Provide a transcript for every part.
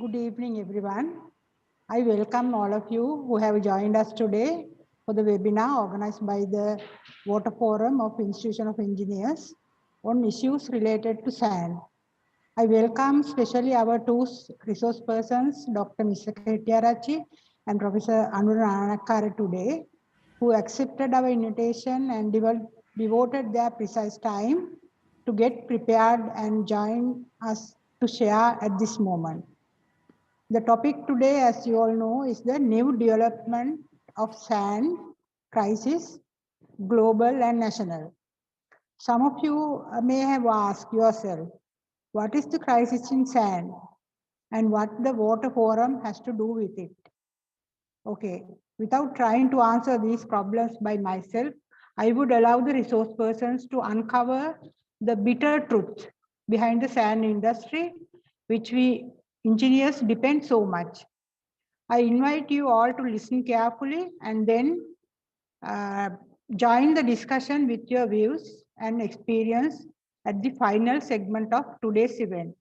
Good evening, everyone. I welcome all of you who have joined us today for the webinar organized by the Water Forum of Institution of Engineers on issues related to sand. I welcome especially our two resource persons, Dr. Misaka Hettiarachchi and Professor Anura Nanakkara today, who accepted our invitation and devoted their precise time to get prepared and join us to share at this moment. The topic today, as you all know, is the new development of sand crisis, global and national. Some of you may have asked yourself, what is the crisis in sand and what the Water Forum has to do with it? Okay, without trying to answer these problems by myself, I would allow the resource persons to uncover the bitter truth behind the sand industry, which we engineers depend so much. I invite you all to listen carefully and then join the discussion with your views and experience at the final segment of today's event.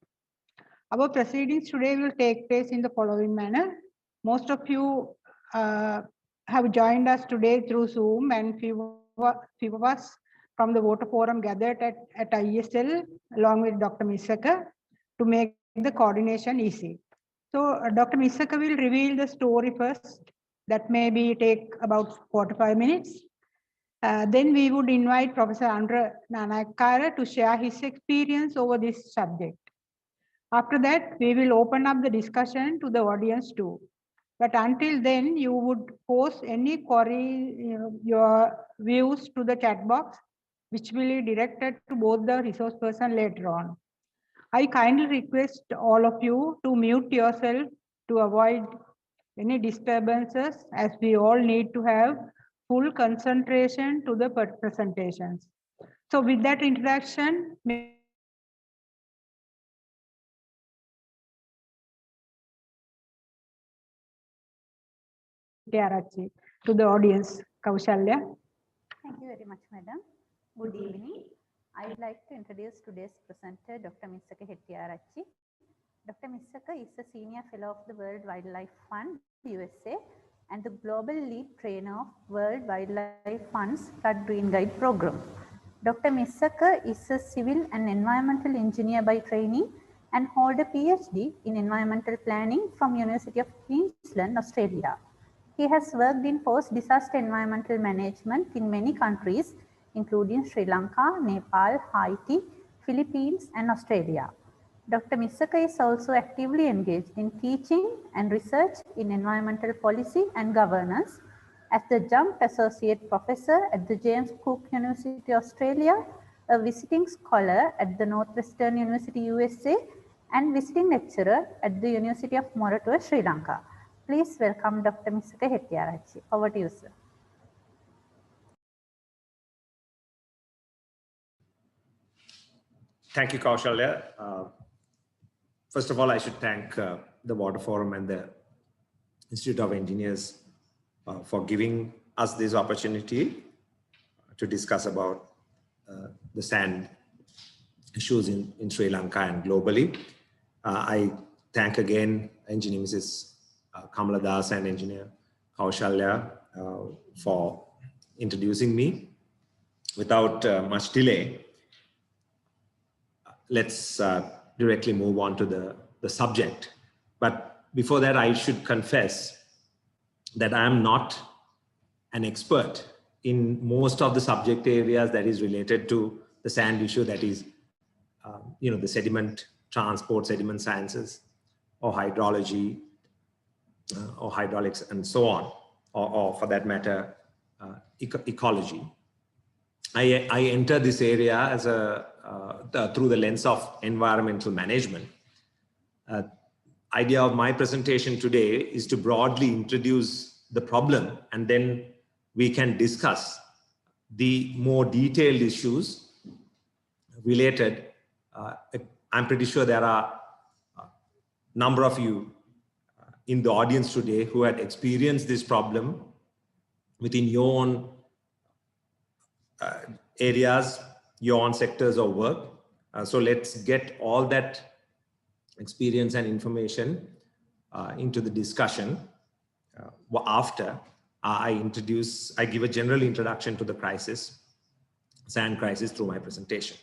Our proceedings today will take place in the following manner. Most of you have joined us today through Zoom, and few of us from the Water Forum gathered at ISL along with Dr. Misaka to make the coordination easy. So Dr. Misaka will reveal the story first. That maybe take about 45 minutes. Then we would invite Professor Anura Nanakkara to share his experience over this subject. After that, we will open up the discussion to the audience too. But until then, you would post any query, your views to the chat box, which will be directed to both the resource person later on. I kindly request all of you to mute yourself to avoid any disturbances, as we all need to have full concentration to the presentations. So with that introduction, may I invite Hettiarachchi to the audience. Kaushalya. Thank you very much, madam. Good evening. I would like to introduce today's presenter, Dr. Misaka Hettiarachchi. Dr. Misaka is a senior fellow of the World Wildlife Fund, USA, and the global lead trainer of World Wildlife Fund's Flood Green Guide program. Dr. Misaka is a civil and environmental engineer by training and hold a PhD in environmental planning from University of Queensland, Australia. He has worked in post-disaster environmental management in many countries, including Sri Lanka, Nepal, Haiti, Philippines, and Australia. Dr. Misaka is also actively engaged in teaching and research in environmental policy and governance as the Jump Associate Professor at the James Cook University, Australia, a visiting scholar at the Northwestern University, USA, and visiting lecturer at the University of Moratuwa, Sri Lanka. Please welcome Dr. Misaka Hettiarachchi. Over to you, sir. Thank you, Kaushalya. First of all, I should thank the Water Forum and the Institute of Engineers for giving us this opportunity to discuss about the sand issues in Sri Lanka and globally. I thank again Engineer Mrs. Kamala Das and Engineer Kaushalya for introducing me. Without much delay, let's directly move on to the subject. But before that, I should confess that I am not an expert in most of the subject areas that is related to the sand issue, that is, the sediment transport, sediment sciences, or hydrology, or hydraulics, and so on, or for that matter, ecology. I enter this area as through the lens of environmental management. Idea of my presentation today is to broadly introduce the problem, and then we can discuss the more detailed issues related. I'm pretty sure there are a number of you in the audience today who had experienced this problem within your own areas, your own sectors of work. So let's get all that experience and information into the discussion after I give a general introduction to the crisis, sand crisis, through my presentation.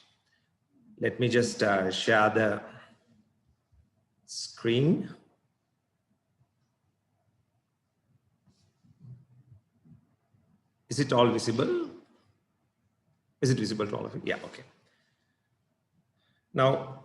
Let me just share the screen. Is it all visible? Is it visible to all of you? Yeah, okay. Now,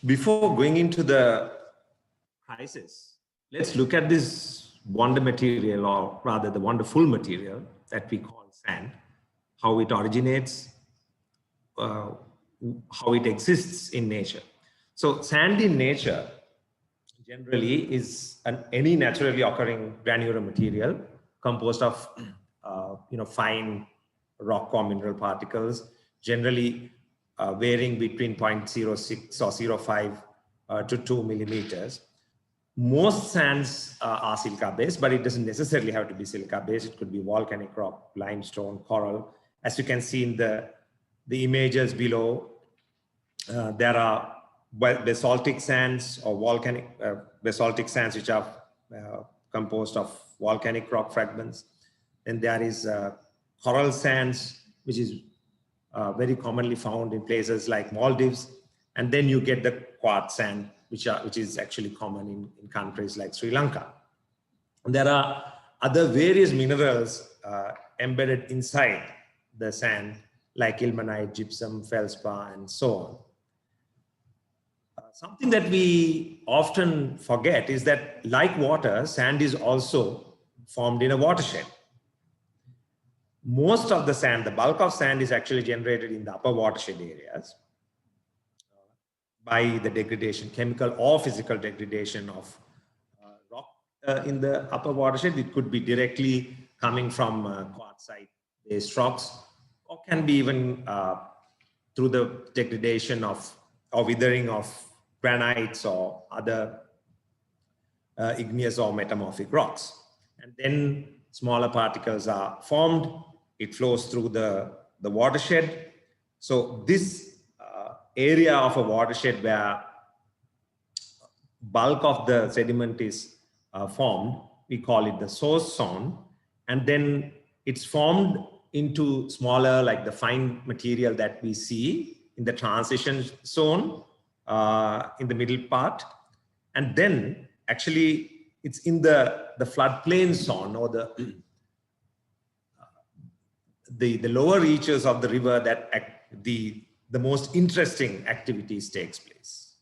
before going into the crisis, let's look at this wonder material, or rather the wonderful material that we call sand, how it originates, how it exists in nature. So sand in nature generally is any naturally occurring granular material composed of fine rock or mineral particles, generally varying between 0.06 or 0.5 to 2 millimeters. Most sands are silica based, but it doesn't necessarily have to be silica based. It could be volcanic rock, limestone, coral. As you can see in the images below, there are basaltic sands or volcanic basaltic sands, which are composed of volcanic rock fragments. And there is coral sands, which is very commonly found in places like Maldives. And then you get the quartz sand, which is actually common in countries like Sri Lanka. And there are other various minerals embedded inside the sand, like ilmenite, gypsum, feldspar, and so on. Something that we often forget is that, like water, sand is also formed in a watershed. Most of the sand, the bulk of sand, is actually generated in the upper watershed areas by the degradation, chemical or physical degradation of rock in the upper watershed. It could be directly coming from quartzite-based rocks, or can be even through the degradation or withering of granites or other igneous or metamorphic rocks. And then smaller particles are formed. It flows through the watershed. So this area of a watershed where bulk of the sediment is formed, we call it the source zone. And then it's formed into smaller, like the fine material that we see in the transition zone in the middle part. And then actually it's in the floodplain zone, or the lower reaches of the river that the most interesting activities takes place.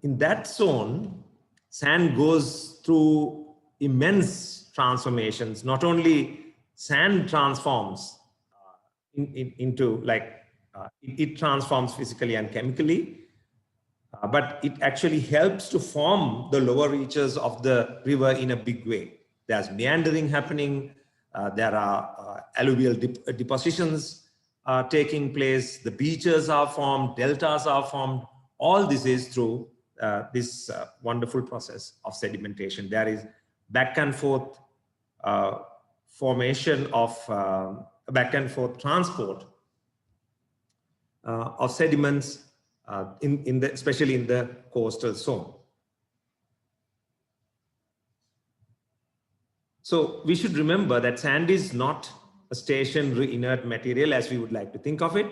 In that zone, sand goes through immense transformations. Not only sand transforms into it transforms physically and chemically, but it actually helps to form the lower reaches of the river in a big way. There's meandering happening. There are alluvial depositions taking place. The beaches are formed, deltas are formed. All this is through this wonderful process of sedimentation. There is back and forth formation of back and forth transport of sediments especially in the coastal zone. So we should remember that sand is not a stationary inert material as we would like to think of it,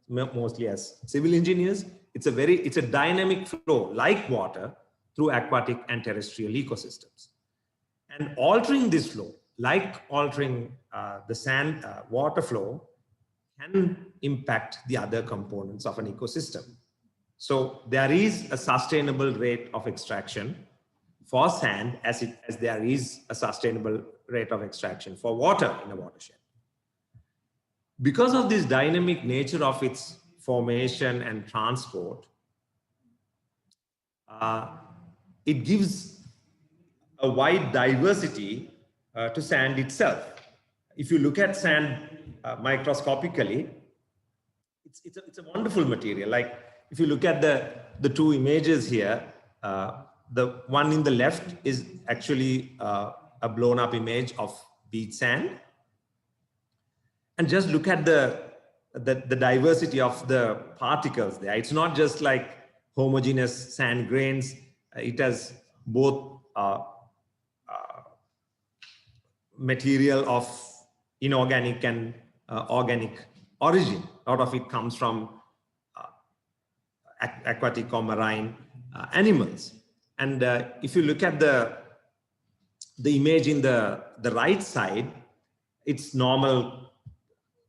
mostly as civil engineers. It's a dynamic flow, like water, through aquatic and terrestrial ecosystems. And altering this flow, like altering the sand water flow, can impact the other components of an ecosystem. So there is a sustainable rate of extraction for sand as there is a sustainable rate of extraction for water in a watershed. Because of this dynamic nature of its formation and transport, it gives a wide diversity to sand itself. If you look at sand microscopically, it's a wonderful material. Like if you look at the two images here, The one in the left is actually a blown up image of beach sand. And just look at the diversity of the particles there. It's not just like homogeneous sand grains. It has both material of inorganic and organic origin. A lot of it comes from aquatic or marine animals. And if you look at the image in the right side, it's normal,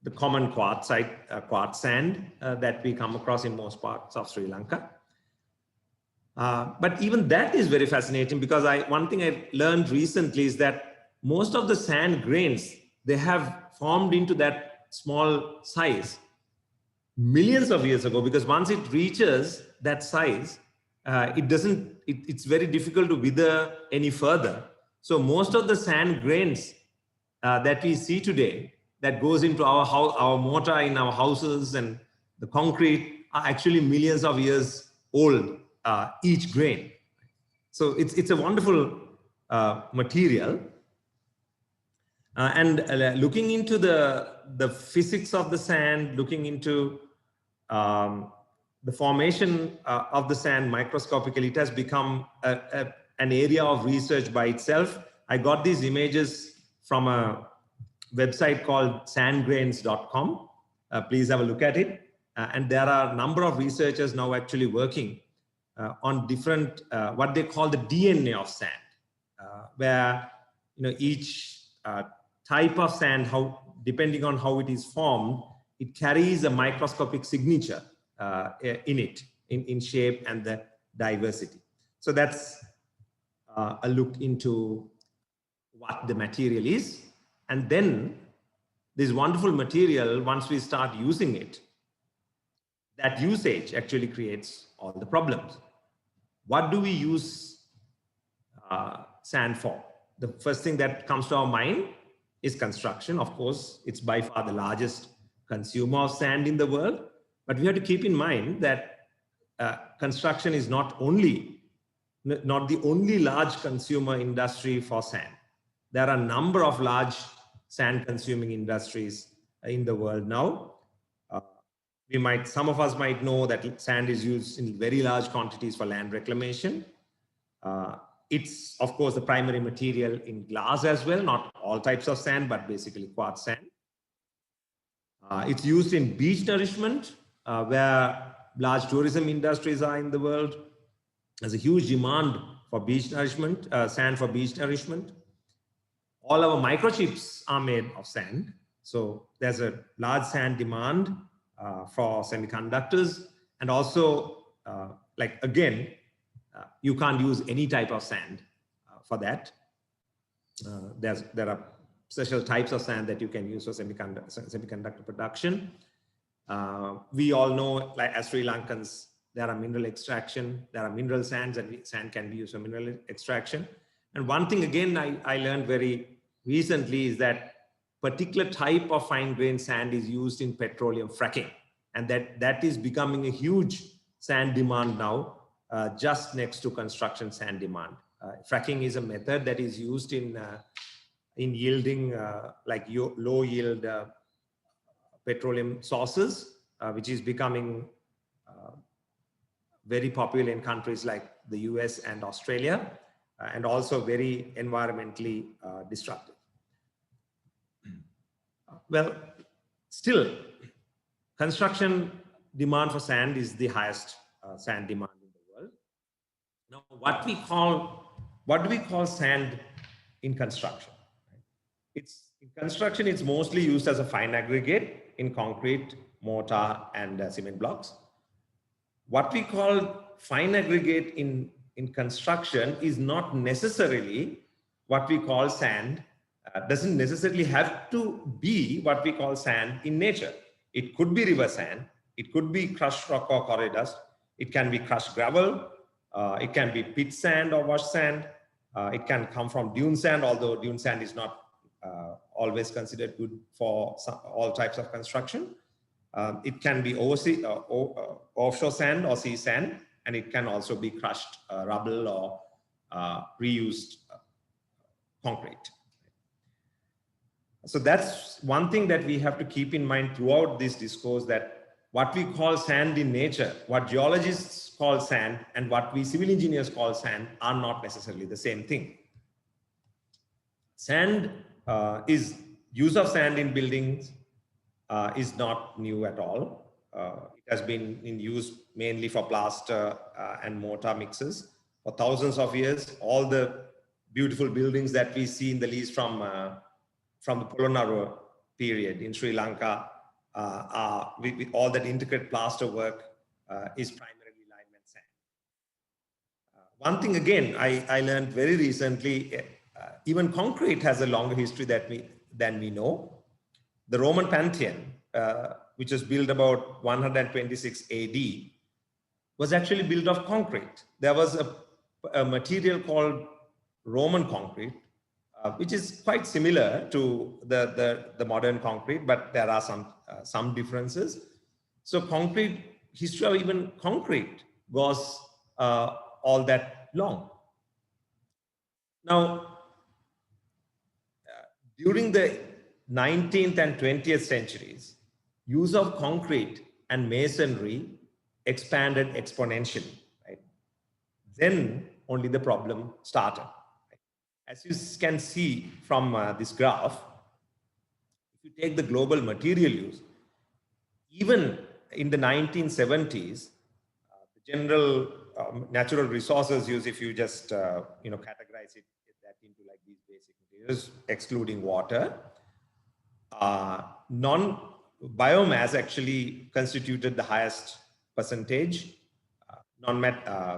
the common quartz sand that we come across in most parts of Sri Lanka. But even that is very fascinating, because one thing I learned recently is that most of the sand grains, they have formed into that small size millions of years ago, because once it reaches that size, it's very difficult to wither any further. So most of the sand grains that we see today that goes into our mortar in our houses and the concrete are actually millions of years old, each grain. So it's a wonderful material. And looking into the physics of the sand, looking into the formation of the sand microscopically, it has become an area of research by itself. I got these images from a website called sandgrains.com. Please have a look at it. And there are a number of researchers now actually working on different, what they call the DNA of sand, where each type of sand, depending on how it is formed, it carries a microscopic signature in it, in shape and the diversity. So that's a look into what the material is. And then this wonderful material, once we start using it, that usage actually creates all the problems. What do we use sand for? The first thing that comes to our mind is construction. Of course, it's by far the largest consumer of sand in the world. But we have to keep in mind that construction is not the only large consumer industry for sand. There are a number of large sand consuming industries in the world now. Some of us might know that sand is used in very large quantities for land reclamation. It's, of course, the primary material in glass as well, not all types of sand, but basically quartz sand. It's used in beach nourishment, where large tourism industries are in the world. There's a huge demand for beach nourishment, sand for beach nourishment. All our microchips are made of sand. So there's a large sand demand for semiconductors. And also, you can't use any type of sand for that. There are special types of sand that you can use for semiconductor production. We all know, like as Sri Lankans, there are mineral extraction, there are mineral sands, and sand can be used for mineral extraction. And one thing again I learned very recently is that particular type of fine grained sand is used in petroleum fracking, and that is becoming a huge sand demand now, just next to construction sand demand. Fracking is a method that is used in yielding low yield petroleum sources, which is becoming very popular in countries like the US and Australia, and also very environmentally destructive. Well, still, construction demand for sand is the highest sand demand in the world. Now, what do we call sand in construction? In construction, it's mostly used as a fine aggregate in concrete, mortar, and cement blocks. What we call fine aggregate in construction is not necessarily what we call sand. Doesn't necessarily have to be what we call sand in nature. It could be river sand, it could be crushed rock or quarry dust, it can be crushed gravel, it can be pit sand or wash sand, it can come from dune sand, although dune sand is not always considered good for all types of construction. It can be offshore sand or sea sand, and it can also be crushed rubble or reused concrete. So that's one thing that we have to keep in mind throughout this discourse, that what we call sand in nature, what geologists call sand and what we civil engineers call sand are not necessarily the same thing. Sand use of sand in buildings is not new at all. It has been in use mainly for plaster and mortar mixes for thousands of years. All the beautiful buildings that we see in the leaves from the Polonnaruwa period in Sri Lanka, with all that intricate plaster work is primarily lime and sand. One thing again, I learned very recently, even concrete has a longer history than we know. The Roman Pantheon, which was built about 126 AD, was actually built of concrete. There was a material called Roman concrete, which is quite similar to the modern concrete, but there are some differences. So concrete, history of even concrete was all that long. Now, during the 19th and 20th centuries, use of concrete and masonry expanded exponentially, right? Then only the problem started. Right? As you can see from this graph, if you take the global material use, even in the 1970s, the general natural resources use, if you just categorize it that into like these basic materials, excluding water, non-biomass actually constituted the highest percentage.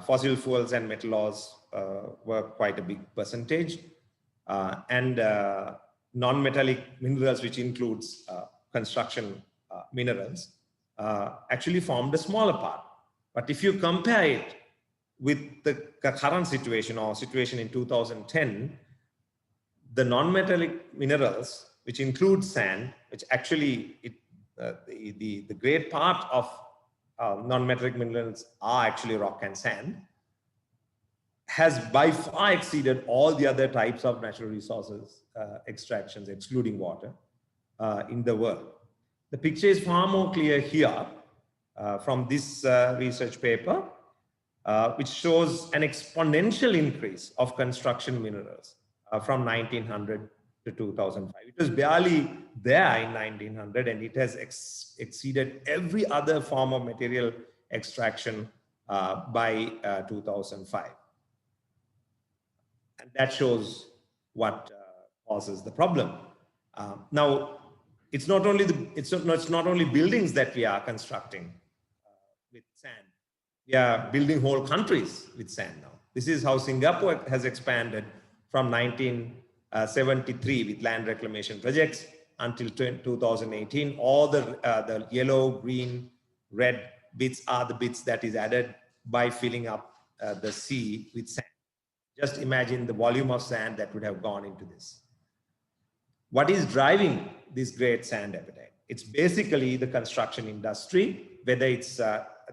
Fossil fuels and metal ores were quite a big percentage. And non-metallic minerals, which includes construction minerals, actually formed a smaller part. But if you compare it with the current situation or situation in 2010, the non-metallic minerals, which include sand, which actually the great part of non-metallic minerals are actually rock and sand, has by far exceeded all the other types of natural resources extractions, excluding water, in the world. The picture is far more clear here from this research paper, which shows an exponential increase of construction minerals from 1900 to 2005. It was barely there in 1900, and it has exceeded every other form of material extraction by 2005. And that shows what causes the problem. Now, it's not only buildings that we are constructing with sand. We are building whole countries with sand now. This is how Singapore has expanded from 1973 with land reclamation projects until 2018. All the yellow, green, red bits are the bits that is added by filling up the sea with sand. Just imagine the volume of sand that would have gone into this. What is driving this great sand appetite? It's basically the construction industry, whether it's,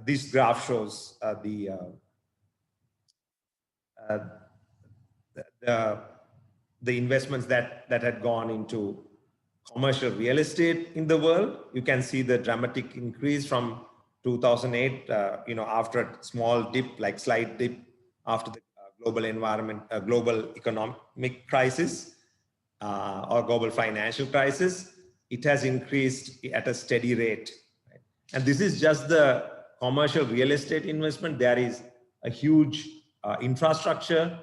this graph shows the investments that had gone into commercial real estate in the world. You can see the dramatic increase from 2008, after a small dip, like slight dip after the global economic crisis or global financial crisis. It has increased at a steady rate. Right? And this is just the commercial real estate investment. There is a huge infrastructure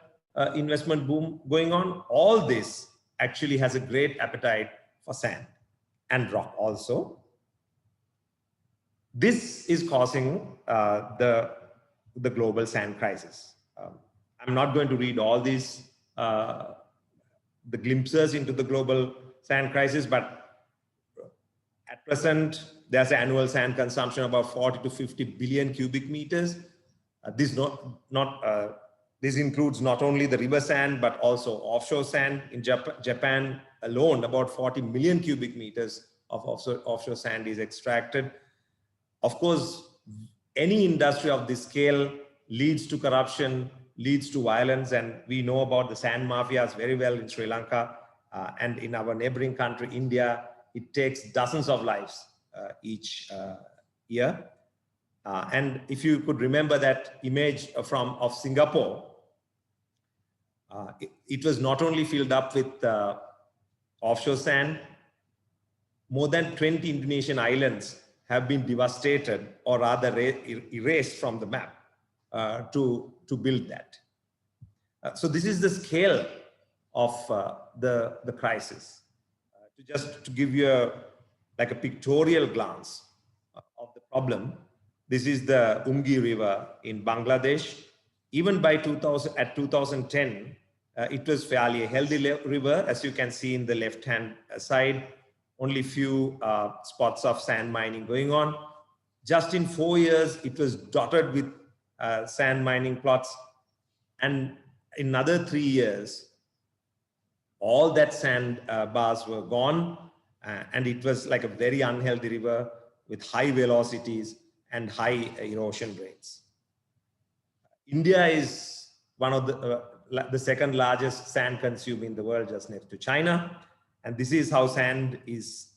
investment boom going on. All this actually has a great appetite for sand and rock also. This is causing the global sand crisis. I'm not going to read all these, the glimpses into the global sand crisis, but at present, there's an annual sand consumption of about 40 to 50 billion cubic meters. This includes not only the river sand, but also offshore sand. In Japan alone, about 40 million cubic meters of offshore sand is extracted. Of course, any industry of this scale leads to corruption, leads to violence. And we know about the sand mafias very well in Sri Lanka and in our neighboring country, India. It takes dozens of lives each year. And if you could remember that image of Singapore, it was not only filled up with offshore sand. More than 20 Indonesian islands have been devastated or rather erased from the map to build that. So this is the scale of the crisis. Just to give you a pictorial glance of the problem, this is the Ungi River in Bangladesh. Even by 2010, it was fairly a healthy river, as you can see in the left-hand side. Only few spots of sand mining going on. Just in 4 years, it was dotted with sand mining plots. And in another 3 years, all that sand bars were gone. And it was like a very unhealthy river with high velocities and high erosion rates. India is one of the second largest sand consumer in the world, just next to China. And this is how sand is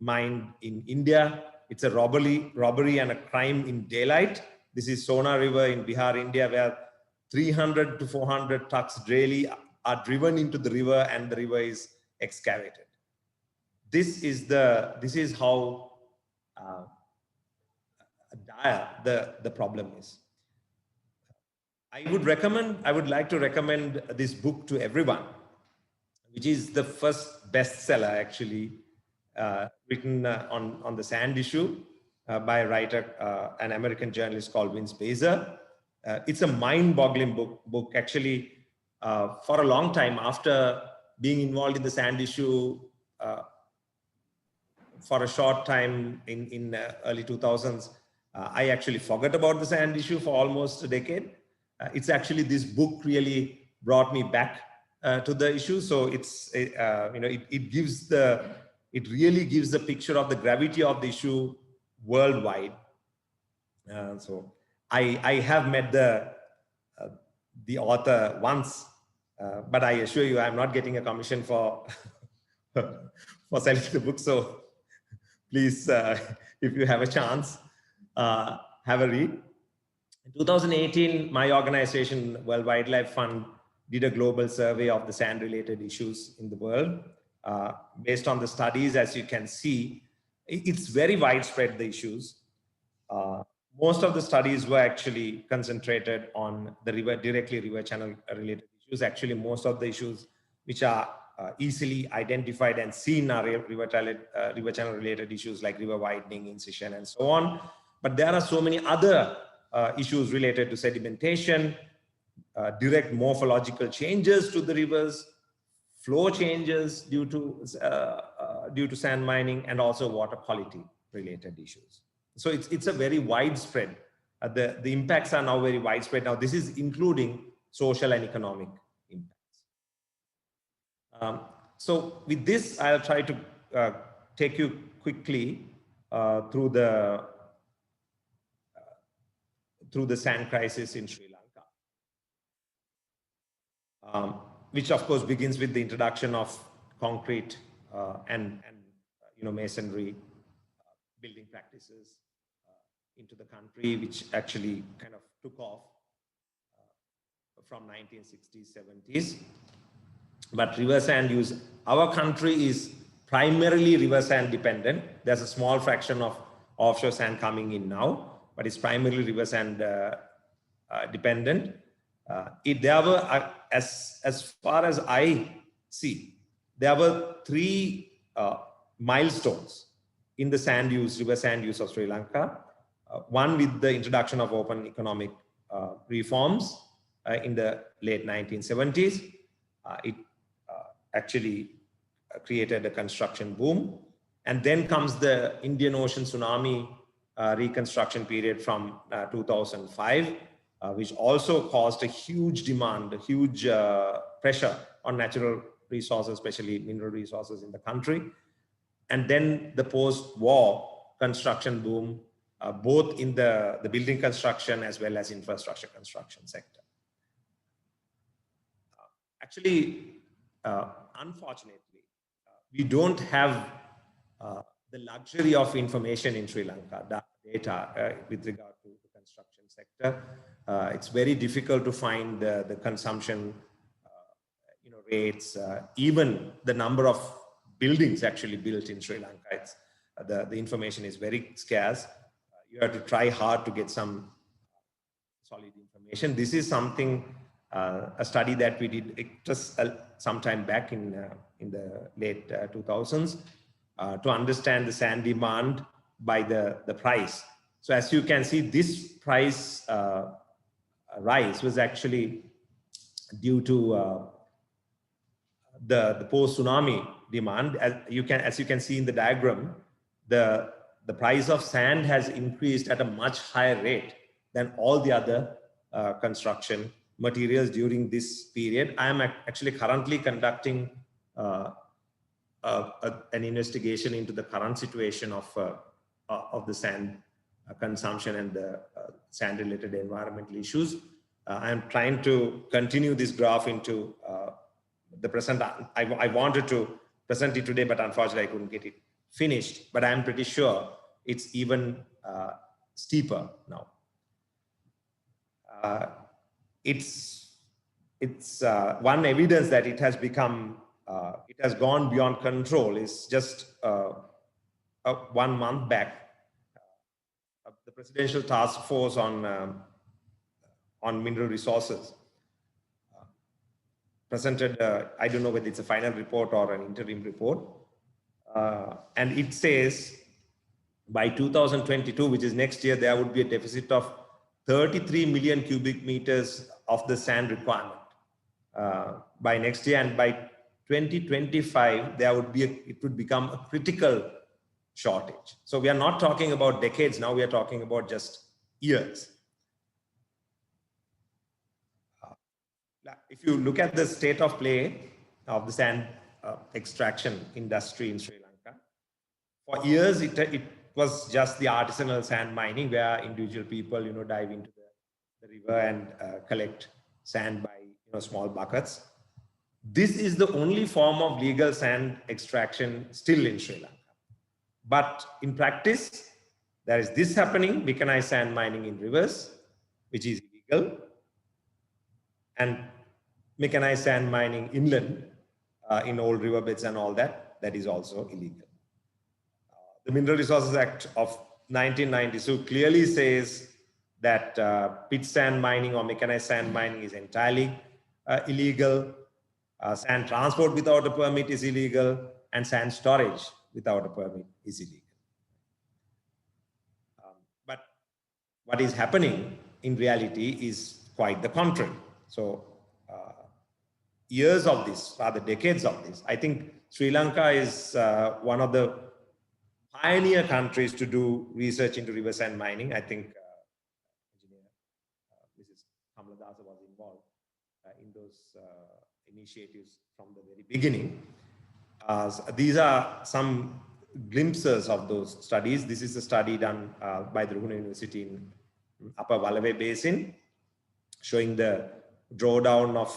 mined in India. It's a robbery and a crime in daylight. This is Sona River in Bihar, India, where 300 to 400 trucks daily are driven into the river and the river is excavated. This is how dire the problem is. I would like to recommend this book to everyone, which is the first bestseller actually written on the sand issue by a writer, an American journalist called Vince Baser. It's a mind-boggling book actually. For a long time after being involved in the sand issue, for a short time in early 2000s, I actually forgot about the sand issue for almost a decade. It's actually this book really brought me back to the issue. So it's it really gives the picture of the gravity of the issue worldwide. So I have met the author once, but I assure you I'm not getting a commission for for selling the book. So please, if you have a chance, have a read. In 2018, my organization, World Wildlife Fund, did a global survey of the sand-related issues in the world. Based on the studies, as you can see, it's very widespread, the issues. Most of the studies were actually concentrated on the directly river channel related issues. Actually, most of the issues which are easily identified and seen are river channel related issues like river widening, incision, and so on. But there are so many other issues related to sedimentation, direct morphological changes to the rivers, flow changes due to sand mining, and also water quality related issues. So it's a very widespread, the impacts are now very widespread. Now this is including social and economic impacts. So with this, I'll try to take you quickly through the sand crisis in Sri Lanka, which of course begins with the introduction of concrete and masonry building practices into the country, which actually kind of took off from 1960s, 70s. But river sand use, our country is primarily river sand dependent. There's a small fraction of offshore sand coming in now, but it's primarily river sand dependent. There were, as far as I see, there were 3 milestones in the sand use, river sand use of Sri Lanka. One with the introduction of open economic reforms in the late 1970s. It actually created a construction boom. And then comes the Indian Ocean tsunami reconstruction period from 2005, which also caused a huge demand, a huge pressure on natural resources, especially mineral resources in the country. And then the post-war construction boom, both in the building construction as well as infrastructure construction sector. actually, unfortunately, we don't have the luxury of information in Sri Lanka, data with regard to the construction sector. It's very difficult to find the consumption rates, even the number of buildings actually built in Sri Lanka. It's, the information is very scarce. You have to try hard to get some solid information. This is something, a study that we did just some time back in the late 2000s to understand the sand demand by the price. So as you can see, this price rise was actually due to the post-tsunami demand. As you can see in the diagram, the price of sand has increased at a much higher rate than all the other construction materials during this period. I am actually currently conducting an investigation into the current situation of the sand consumption and the sand-related environmental issues. I am trying to continue this graph into the present. I wanted to present it today, but unfortunately I couldn't get it finished. But I'm pretty sure it's even steeper now. It's one evidence that it has become, it has gone beyond control is just 1 month back. The Presidential Task Force on Mineral Resources presented, I don't know whether it's a final report or an interim report. And it says by 2022, which is next year, there would be a deficit of 33 million cubic meters of the sand requirement by next year. And by 2025, there would be it would become a critical shortage. So we are not talking about decades now, we are talking about just years. If you look at the state of play of the sand extraction industry in Sri Lanka, for years it was just the artisanal sand mining where individual people, dive into the river and collect sand by small buckets. This is the only form of legal sand extraction still in Sri Lanka. But in practice, there is this happening, mechanized sand mining in rivers, which is illegal, and mechanized sand mining inland in old riverbeds and all that is also illegal. The Mineral Resources Act of 1992 clearly says that pit sand mining or mechanized sand mining is entirely illegal. Sand transport without a permit is illegal, and sand storage without a permit is illegal. But what is happening in reality is quite the contrary. So years of this, rather decades of this, I think Sri Lanka is one of the pioneer countries to do research into river sand mining. I think engineer Mrs. Kamaladasa was involved in those initiatives from the very beginning. These are some glimpses of those studies. This is a study done by the Ruhuna University in Upper Wallaby Basin, showing the drawdown of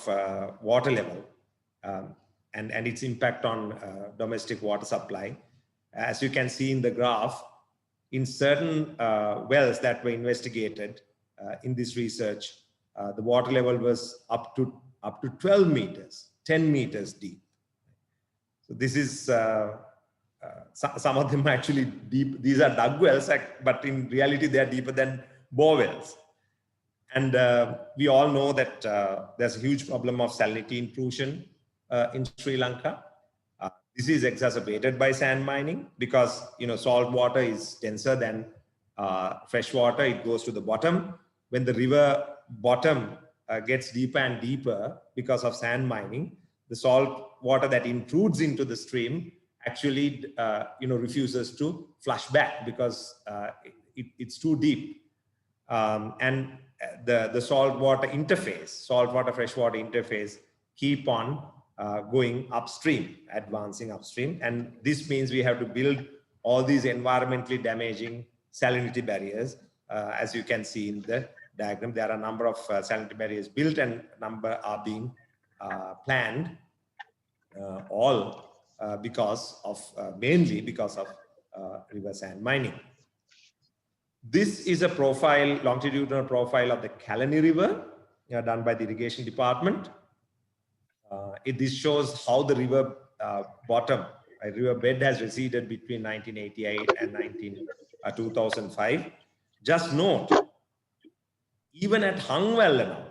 water level and its impact on domestic water supply. As you can see in the graph, in certain wells that were investigated in this research, the water level was up to 12 meters, 10 meters deep. So this is, some of them are actually deep. These are dug wells, but in reality, they are deeper than bore wells. And we all know that there's a huge problem of salinity intrusion in Sri Lanka. This is exacerbated by sand mining because, salt water is denser than fresh water. It goes to the bottom. When the river bottom gets deeper and deeper because of sand mining, the salt water that intrudes into the stream actually, refuses to flush back because it's too deep. And the saltwater interface, saltwater freshwater interface, keep on going upstream, advancing upstream. And this means we have to build all these environmentally damaging salinity barriers. As you can see in the diagram, there are a number of salinity barriers built and a number are being planned, all mainly because of river sand mining. This is a profile, longitudinal profile of the Kalani River, done by the irrigation department. This shows how the river bottom, river bed has receded between 1988 and 2005. Just note, even at Hangwella now,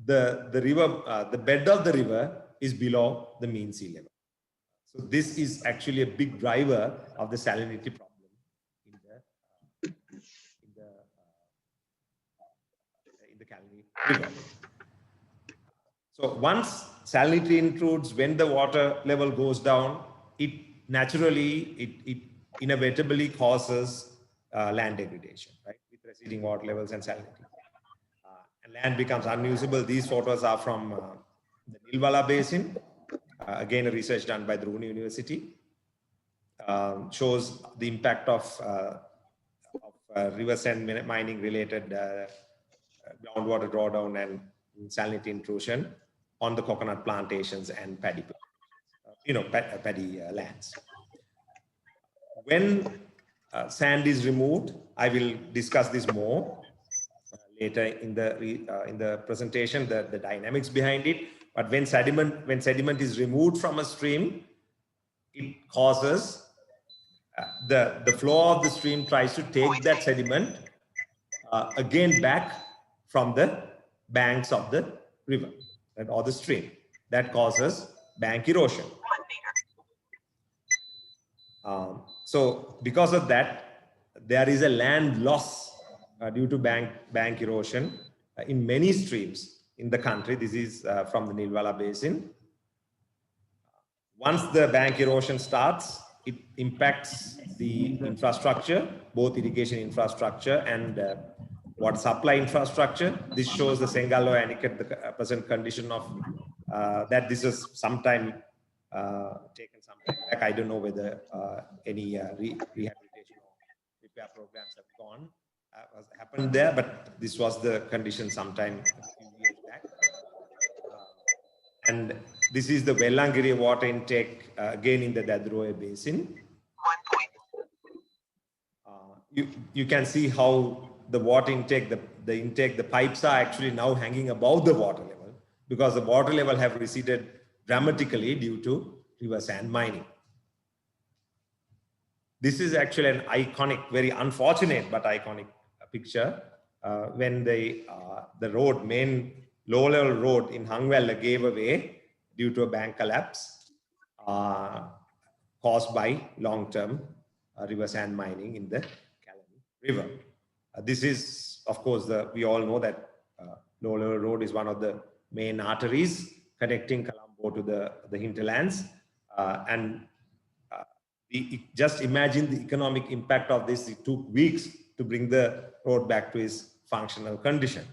the river, the bed of the river is below the mean sea level. So this is actually a big driver of the salinity problem in the Kalani River. So once salinity intrudes, when the water level goes down, it inevitably causes land degradation, right? With receding water levels and salinity. And land becomes unusable. These photos are from the Nilwala Basin. Again, a research done by the Rohini University. Shows the impact of river sand mining related groundwater drawdown and salinity intrusion on the coconut plantations and paddy lands. When sand is removed, I will discuss this more later in the presentation, the dynamics behind it. But when sediment is removed from a stream, it causes the flow of the stream tries to take that sediment again back from the banks of the river, right, or the stream. That causes bank erosion. So because of that, there is a land loss due to bank erosion in many streams in the country. This is from the Nilwala Basin. Once the bank erosion starts, it impacts the infrastructure, both irrigation infrastructure and water supply infrastructure. This shows the Sengallo Aniket, the present condition of that. This is sometime taken some time back. I don't know whether any rehabilitation or repair programs have happened there, but this was the condition sometime a few years back. And this is the Vellangiri water intake again in the Dadroe Basin. You can see how the water intake, the pipes are actually now hanging above the water level because the water level have receded dramatically due to river sand mining. This is actually an iconic, very unfortunate but iconic picture when the road, main low-level road in Hangwella gave away due to a bank collapse caused by long-term river sand mining in the Kalani River. This is, of course, we all know that low-level road is one of the main arteries connecting Colombo to the hinterlands. Just imagine the economic impact of this. It took weeks to bring the road back to its functional condition.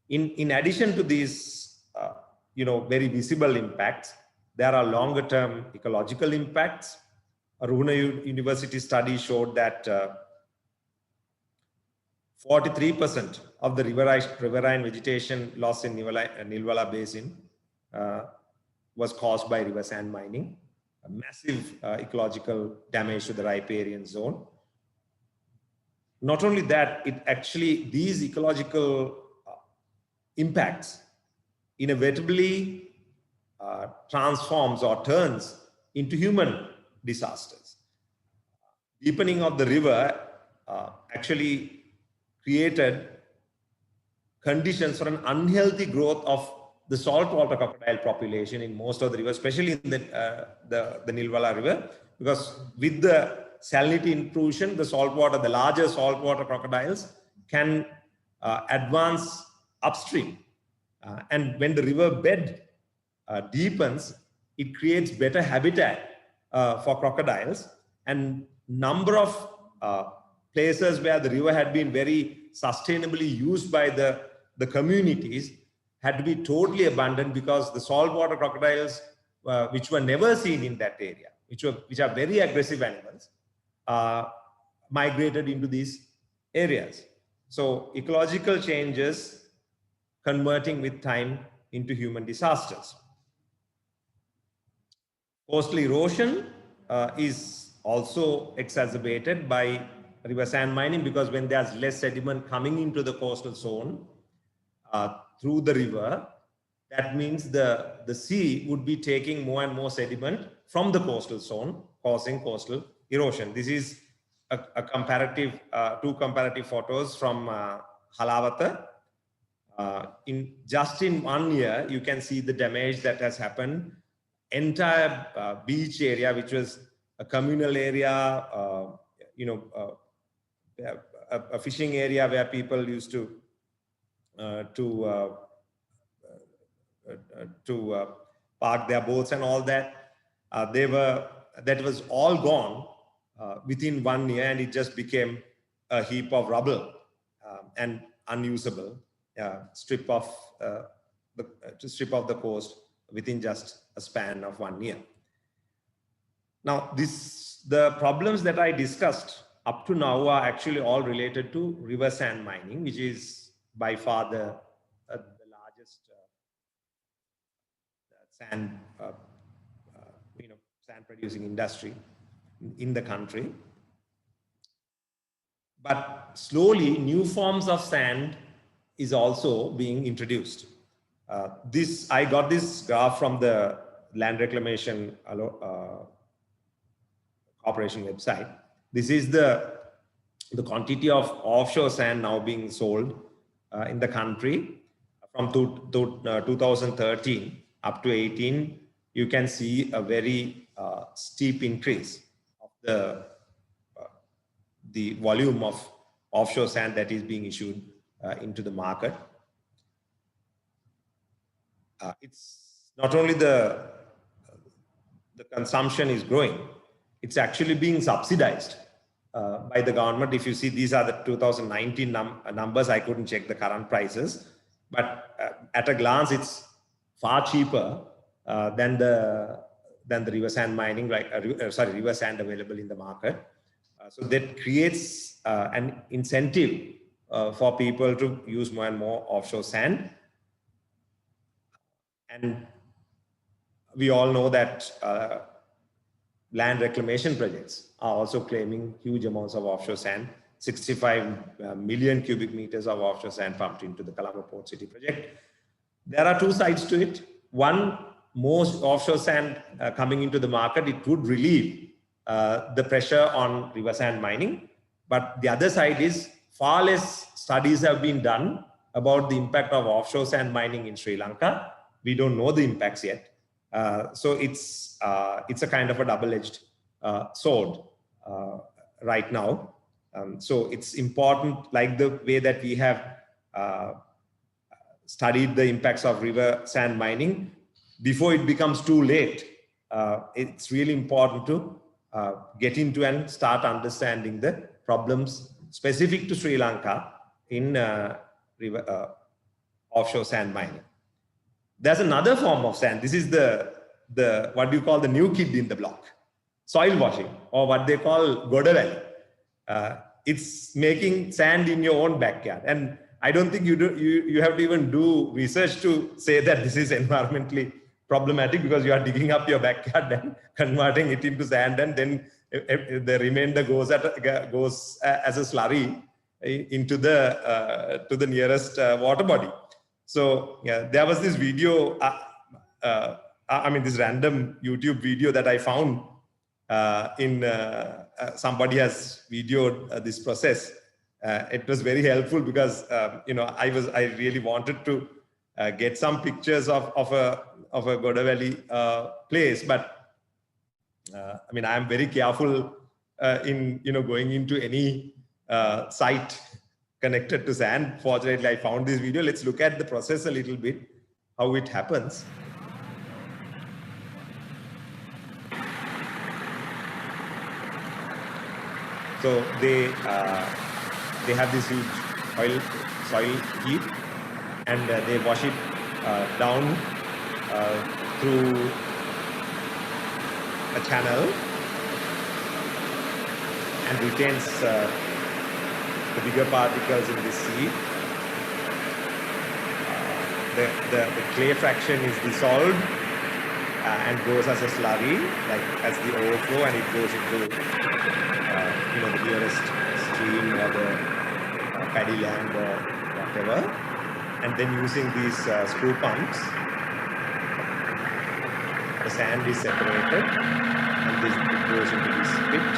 In addition to these, very visible impacts, there are longer-term ecological impacts. A Ruhuna University study showed that 43% of the riverine vegetation loss in Nilwala Basin was caused by river sand mining. A massive ecological damage to the riparian zone. Not only that, these ecological impacts inevitably transforms or turns into human disasters. Deepening of the river actually created conditions for an unhealthy growth of the saltwater crocodile population in most of the rivers, especially in the Nilwala River, because with the salinity intrusion, the larger saltwater crocodiles can advance upstream. And when the river bed deepens, it creates better habitat for crocodiles, and number of places where the river had been very sustainably used by the communities had to be totally abandoned because the saltwater crocodiles, which were never seen in that area, which are very aggressive animals, migrated into these areas. So ecological changes converting with time into human disasters. Coastal erosion is also exacerbated by river sand mining, because when there's less sediment coming into the coastal zone through the river, that means the sea would be taking more and more sediment from the coastal zone, causing coastal erosion. This is a comparative, two comparative photos from Halawata. In 1 year, you can see the damage that has happened. Entire beach area, which was a communal area, a fishing area where people used to park their boats and all that. That was all gone within 1 year, and it just became a heap of rubble and unusable. Strip of the coast within just a span of 1 year. Now, the problems that I discussed up to now are actually all related to river sand mining, which is by far the largest sand producing industry in the country. But slowly, new forms of sand is also being introduced. I got this graph from the Land Reclamation Corporation website. This is the quantity of offshore sand now being sold in the country from 2013 up to 18. You can see a very steep increase of the volume of offshore sand that is being issued into the market. It's not only the consumption is growing, it's actually being subsidized by the government. If you see, these are the 2019 numbers. I couldn't check the current prices, but at a glance, it's far cheaper than the river sand mining, river sand available in the market. So that creates an incentive for people to use more and more offshore sand. And we all know that land reclamation projects are also claiming huge amounts of offshore sand. 65 million cubic meters of offshore sand pumped into the Colombo Port City project. There are two sides to it. One, more offshore sand coming into the market, it would relieve the pressure on river sand mining. But the other side is far less studies have been done about the impact of offshore sand mining in Sri Lanka. We don't know the impacts yet. So it's a kind of a double-edged sword right now. So it's important, like the way that we have studied the impacts of river sand mining, before it becomes too late, it's really important to get into and start understanding the problems specific to Sri Lanka in offshore sand mining. There's another form of sand. This is the what do you call the new kid in the block? Soil washing, or what they call Godavelli. It's making sand in your own backyard. And I don't think you have to even do research to say that this is environmentally problematic, because you are digging up your backyard and converting it into sand, and then the remainder goes as a slurry into to the nearest water body. So yeah, there was this video, this random YouTube video that I found somebody has videoed this process. It was very helpful because I really wanted to get some pictures of a Godavelli place, but I am very careful in going into any site connected to sand. Fortunately, I found this video. Let's look at the process a little bit, how it happens. So they have this huge soil heap, and they wash it down through a channel and retains the bigger particles in the sea. the clay fraction is dissolved and goes as a slurry, like as the overflow, and it goes into the nearest stream or the paddy land or whatever. And then using these screw pumps, the sand is separated and it goes into this pit.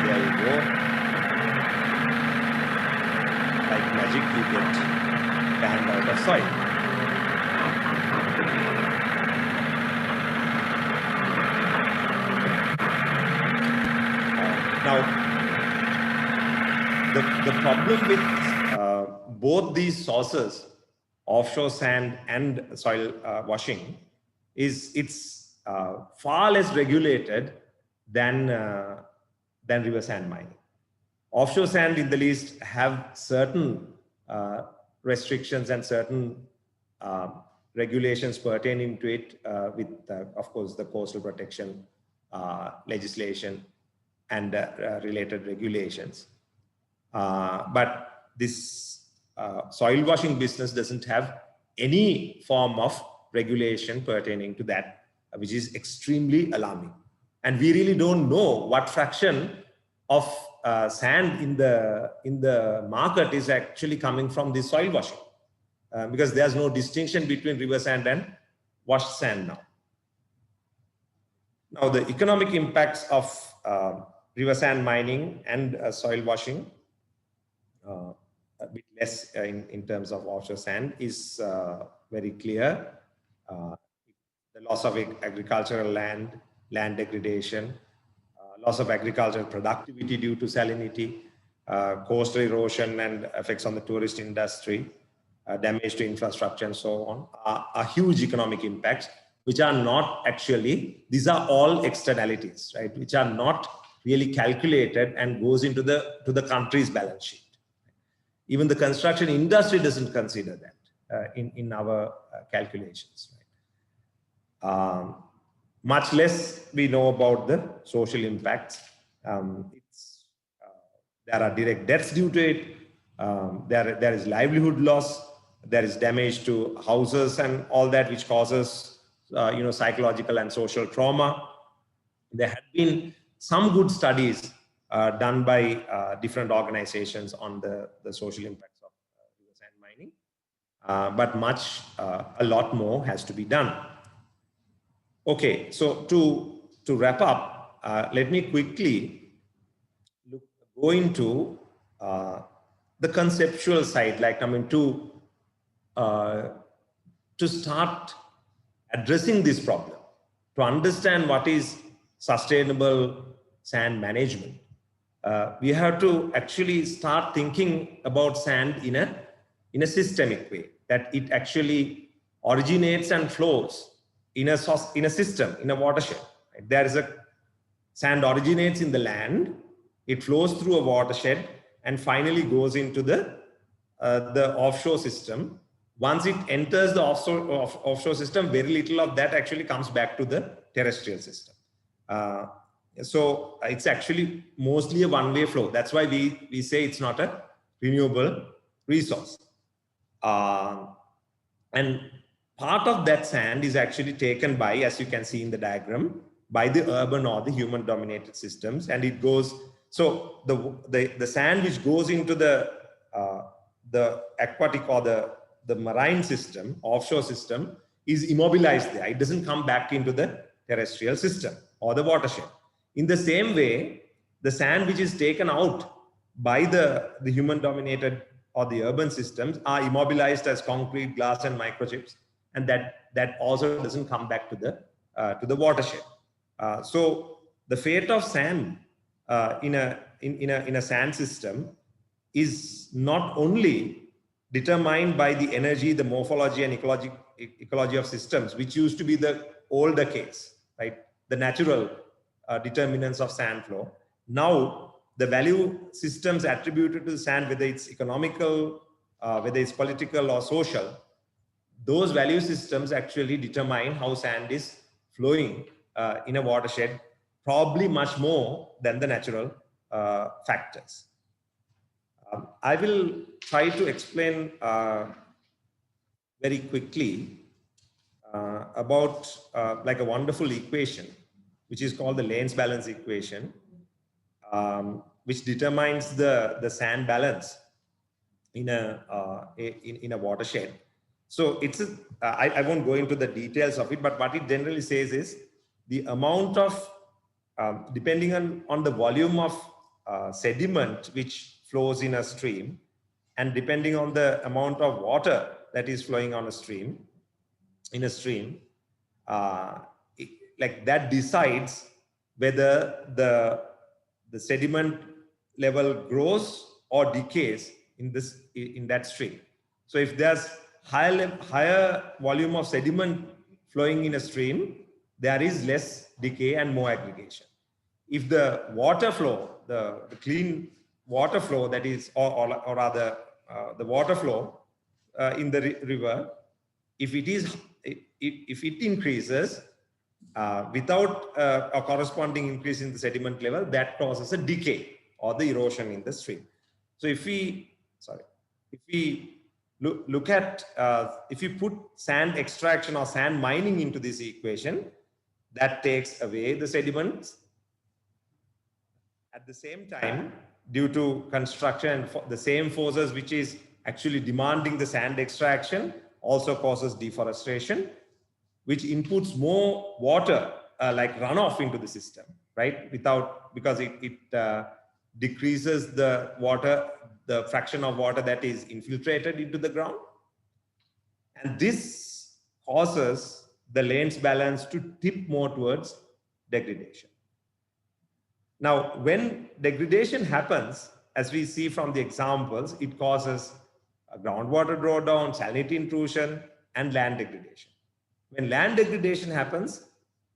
There you go. Like magic, you get sand out of soil. Now, the problem with both these sources, offshore sand and soil washing, is it's far less regulated than river sand mining. Offshore sand, in the least, have certain restrictions and certain regulations pertaining to it, with, of course, the coastal protection legislation and related regulations. But this soil washing business doesn't have any form of regulation pertaining to that, which is extremely alarming. And we really don't know what fraction of sand in the market is actually coming from this soil washing, because there's no distinction between river sand and washed sand now. Now, the economic impacts of river sand mining and soil washing, a bit less in terms of offshore sand, is very clear. The loss of agricultural land degradation, loss of agricultural productivity due to salinity, coastal erosion and effects on the tourist industry, damage to infrastructure and so on, are huge economic impacts, which are not actually, these are all externalities, right, which are not really calculated and goes into the country's balance sheet. Even the construction industry doesn't consider that in our calculations. Right? Much less we know about the social impacts. There are direct deaths due to it. There is livelihood loss. There is damage to houses and all that, which causes psychological and social trauma. There have been some good studies done by different organizations on the social impacts of river sand mining, but a lot more has to be done. Okay, so to wrap up, let me quickly go into the conceptual side, like to start addressing this problem, to understand what is sustainable sand management. We have to actually start thinking about sand in a systemic way, that it actually originates and flows in a system, in a watershed. Right? There is sand originates in the land, it flows through a watershed, and finally goes into the offshore system. Once it enters the offshore system, very little of that actually comes back to the terrestrial system. So it's actually mostly a one-way flow. That's why we say it's not a renewable resource. And part of that sand is actually taken by, as you can see in the diagram, by the urban or the human-dominated systems, and it goes. So the sand which goes into the aquatic or the marine system, offshore system, is immobilized there. It doesn't come back into the terrestrial system or the watershed. In the same way, the sand which is taken out by the human-dominated or the urban systems are immobilized as concrete, glass, and microchips, and that also doesn't come back to the watershed. So the fate of sand in a sand system is not only determined by the energy, the morphology, and ecology of systems, which used to be the older case, right? The natural determinants of sand flow. Now, the value systems attributed to the sand, whether it's economical, whether it's political or social, those value systems actually determine how sand is flowing in a watershed, probably much more than the natural factors. I will try to explain very quickly about like a wonderful equation, which is called the Lane's balance equation, which determines the sand balance in a watershed. So it's I won't go into the details of it, but what it generally says is the amount of depending on the volume of sediment which flows in a stream, and depending on the amount of water that is flowing on a stream, like that decides whether the sediment level grows or decays in that stream. So if there's higher volume of sediment flowing in a stream, there is less decay and more aggregation. If the water flow, the clean water flow that is, or rather the water flow in the river, if it increases without a corresponding increase in the sediment level, that causes a decay or the erosion in the stream. So if we look at, if you put sand extraction or sand mining into this equation, that takes away the sediments. At the same time, due to construction, the same forces which is actually demanding the sand extraction also causes deforestation, which inputs more water like runoff into the system, right? Because it decreases the water, the fraction of water that is infiltrated into the ground. And this causes the Lane's balance to tip more towards degradation. Now, when degradation happens, as we see from the examples, it causes a groundwater drawdown, salinity intrusion, and land degradation. When land degradation happens,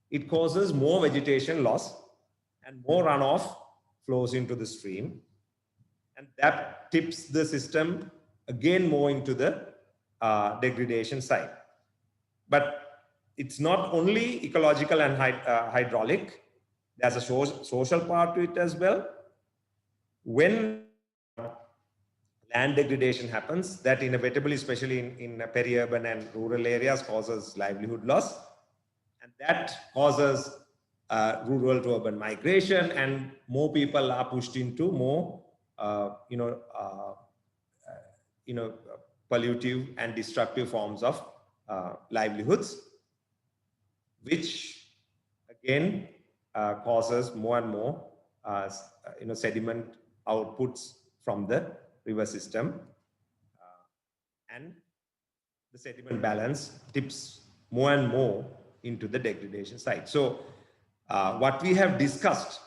it causes more vegetation loss and more runoff flows into the stream. And that tips the system again more into the degradation side. But it's not only ecological and hydraulic. There's a social part to it as well. When land degradation happens, that inevitably, especially in peri-urban and rural areas, causes livelihood loss. And that causes rural to urban migration, and more people are pushed into more, pollutive and destructive forms of livelihoods, which again causes more and more sediment outputs from the river system, and the sediment balance tips more and more into the degradation side. So what we have discussed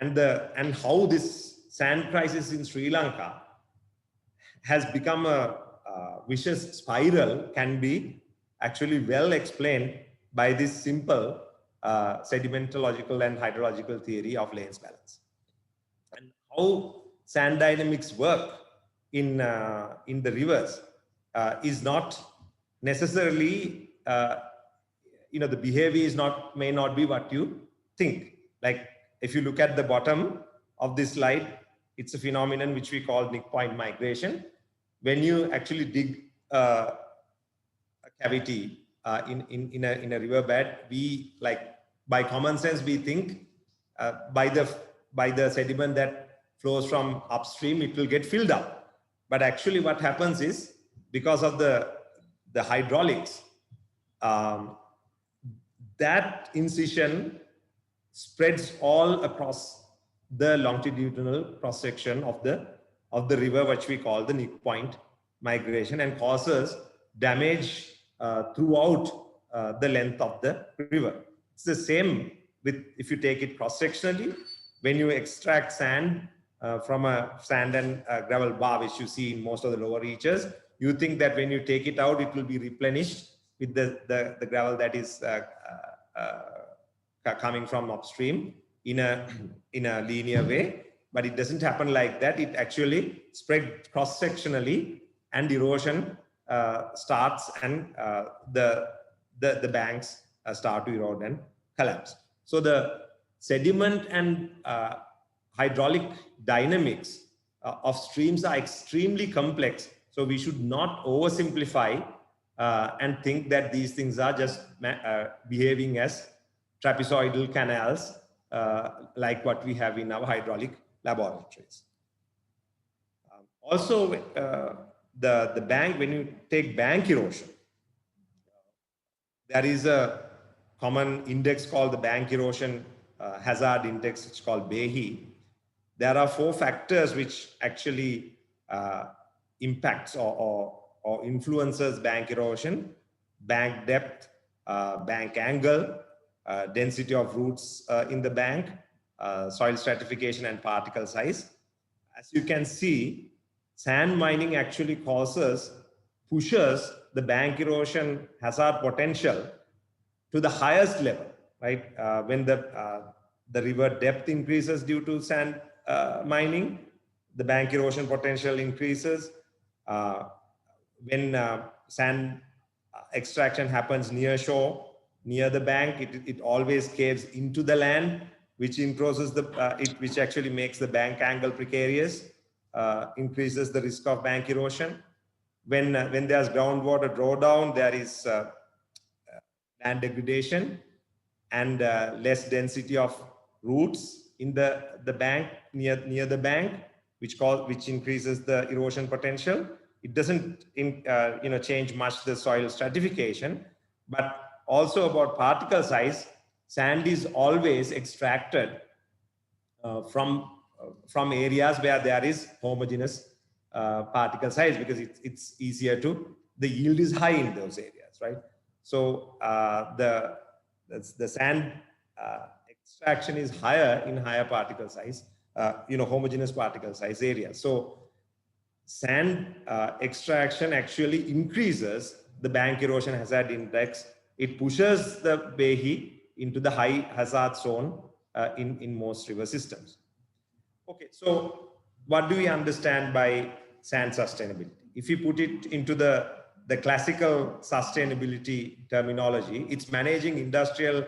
and how this sand crisis in Sri Lanka has become a vicious spiral can be actually well explained by this simple sedimentological and hydrological theory of Lane's balance. And how sand dynamics work in the rivers is not necessarily, the behavior may not be what you think. Like if you look at the bottom of this slide, it's a phenomenon which we call nick point migration. When you actually dig a cavity in a riverbed, we by common sense we think by the sediment that flows from upstream, it will get filled up. But actually, what happens is because of the hydraulics, that incision spreads all across the longitudinal cross section of the river, which we call the nick point migration, and causes damage throughout the length of the river. It's the same with if you take it cross sectionally. When you extract sand from a sand and gravel bar, which you see in most of the lower reaches, you think that when you take it out, it will be replenished with the gravel that is coming from upstream in a linear way. But it doesn't happen like that. It actually spread cross sectionally, and erosion starts, and the banks start to erode and collapse. So the sediment and hydraulic dynamics of streams are extremely complex. So we should not oversimplify and think that these things are just behaving as trapezoidal canals like what we have in our hydraulic laboratories. Also, the bank, when you take bank erosion, there is a common index called the bank erosion hazard index. It's called BEHI. There are 4 factors which actually impacts or influences bank erosion: bank depth, bank angle, density of roots in the bank, soil stratification, and particle size. As you can see, sand mining actually pushes the bank erosion hazard potential to the highest level, right? When the river depth increases due to sand mining, the bank erosion potential increases. When sand extraction happens near shore, near the bank, it always caves into the land, which increases which actually makes the bank angle precarious, increases the risk of bank erosion. When there's groundwater drawdown, there is land degradation and less density of roots in the bank, near the bank, which increases the erosion potential. It doesn't change much the soil stratification, but also about particle size. Sand is always extracted from areas where there is homogeneous particle size, because it's easier the yield is high in those areas, right? So the sand extraction is higher in higher particle size, homogeneous particle size areas. So sand extraction actually increases the bank erosion hazard index. It pushes the BEHI into the high hazard zone in most river systems. Okay, so what do we understand by sand sustainability? If we put it into the classical sustainability terminology, it's managing industrial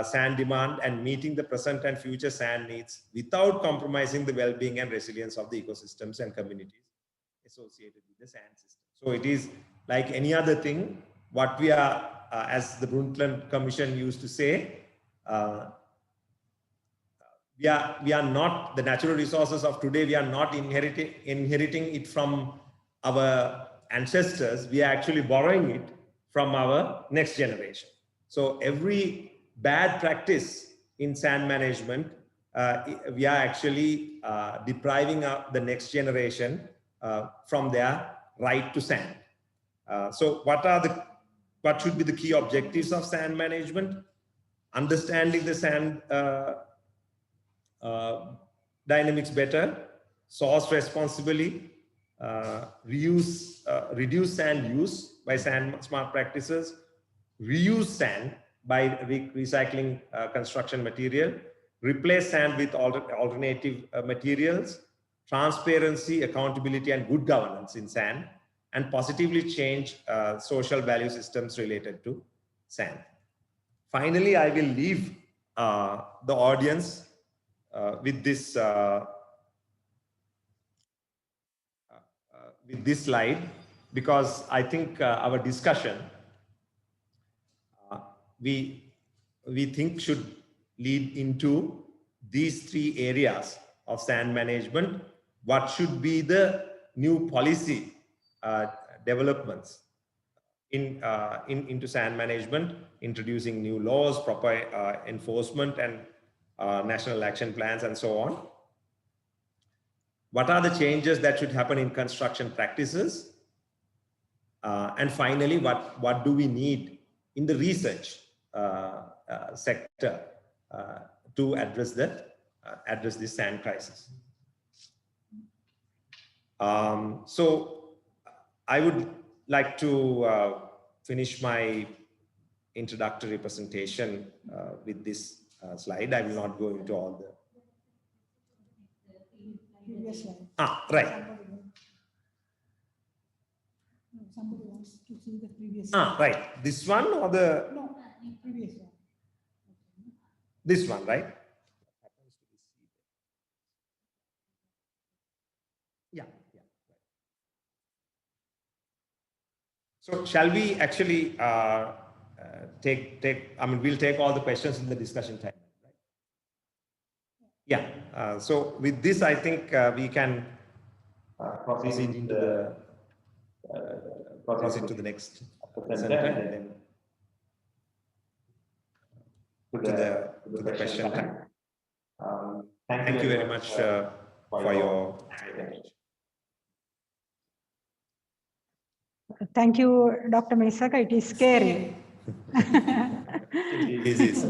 sand demand and meeting the present and future sand needs without compromising the well-being and resilience of the ecosystems and communities associated with the sand system. So it is like any other thing. What we are, as the Brundtland Commission used to say, we are not the natural resources of today. We are not inheriting it from our ancestors. We are actually borrowing it from our next generation. So every bad practice in sand management, we are actually depriving the next generation from their right to sand. So what should be the key objectives of sand management? Understanding the sand dynamics better, source responsibly, reduce sand use by sand smart practices, reuse sand by recycling construction material, replace sand with alternative materials, transparency, accountability, and good governance in sand, and positively change social value systems related to sand. Finally, I will leave the audience with this slide, because I think our discussion we think should lead into these 3 areas of sand management. What should be the new policy developments into sand management, introducing new laws, proper enforcement, and national action plans, and so on. What are the changes that should happen in construction practices? And finally, what do we need in the research sector to address this sand crisis? So I would like to finish my introductory presentation with this slide. I will not go into all the Previous slide. Right. Somebody wants to see the previous slide. Right. This one or the? No, previous one. This one, right? So shall we actually we'll take all the questions in the discussion time. Right? Yeah. So with this, I think we can proceed into the next presenter and then to the question time. Thank you very much for your attention. Thank you, Dr. Misaka. It is scary. It is.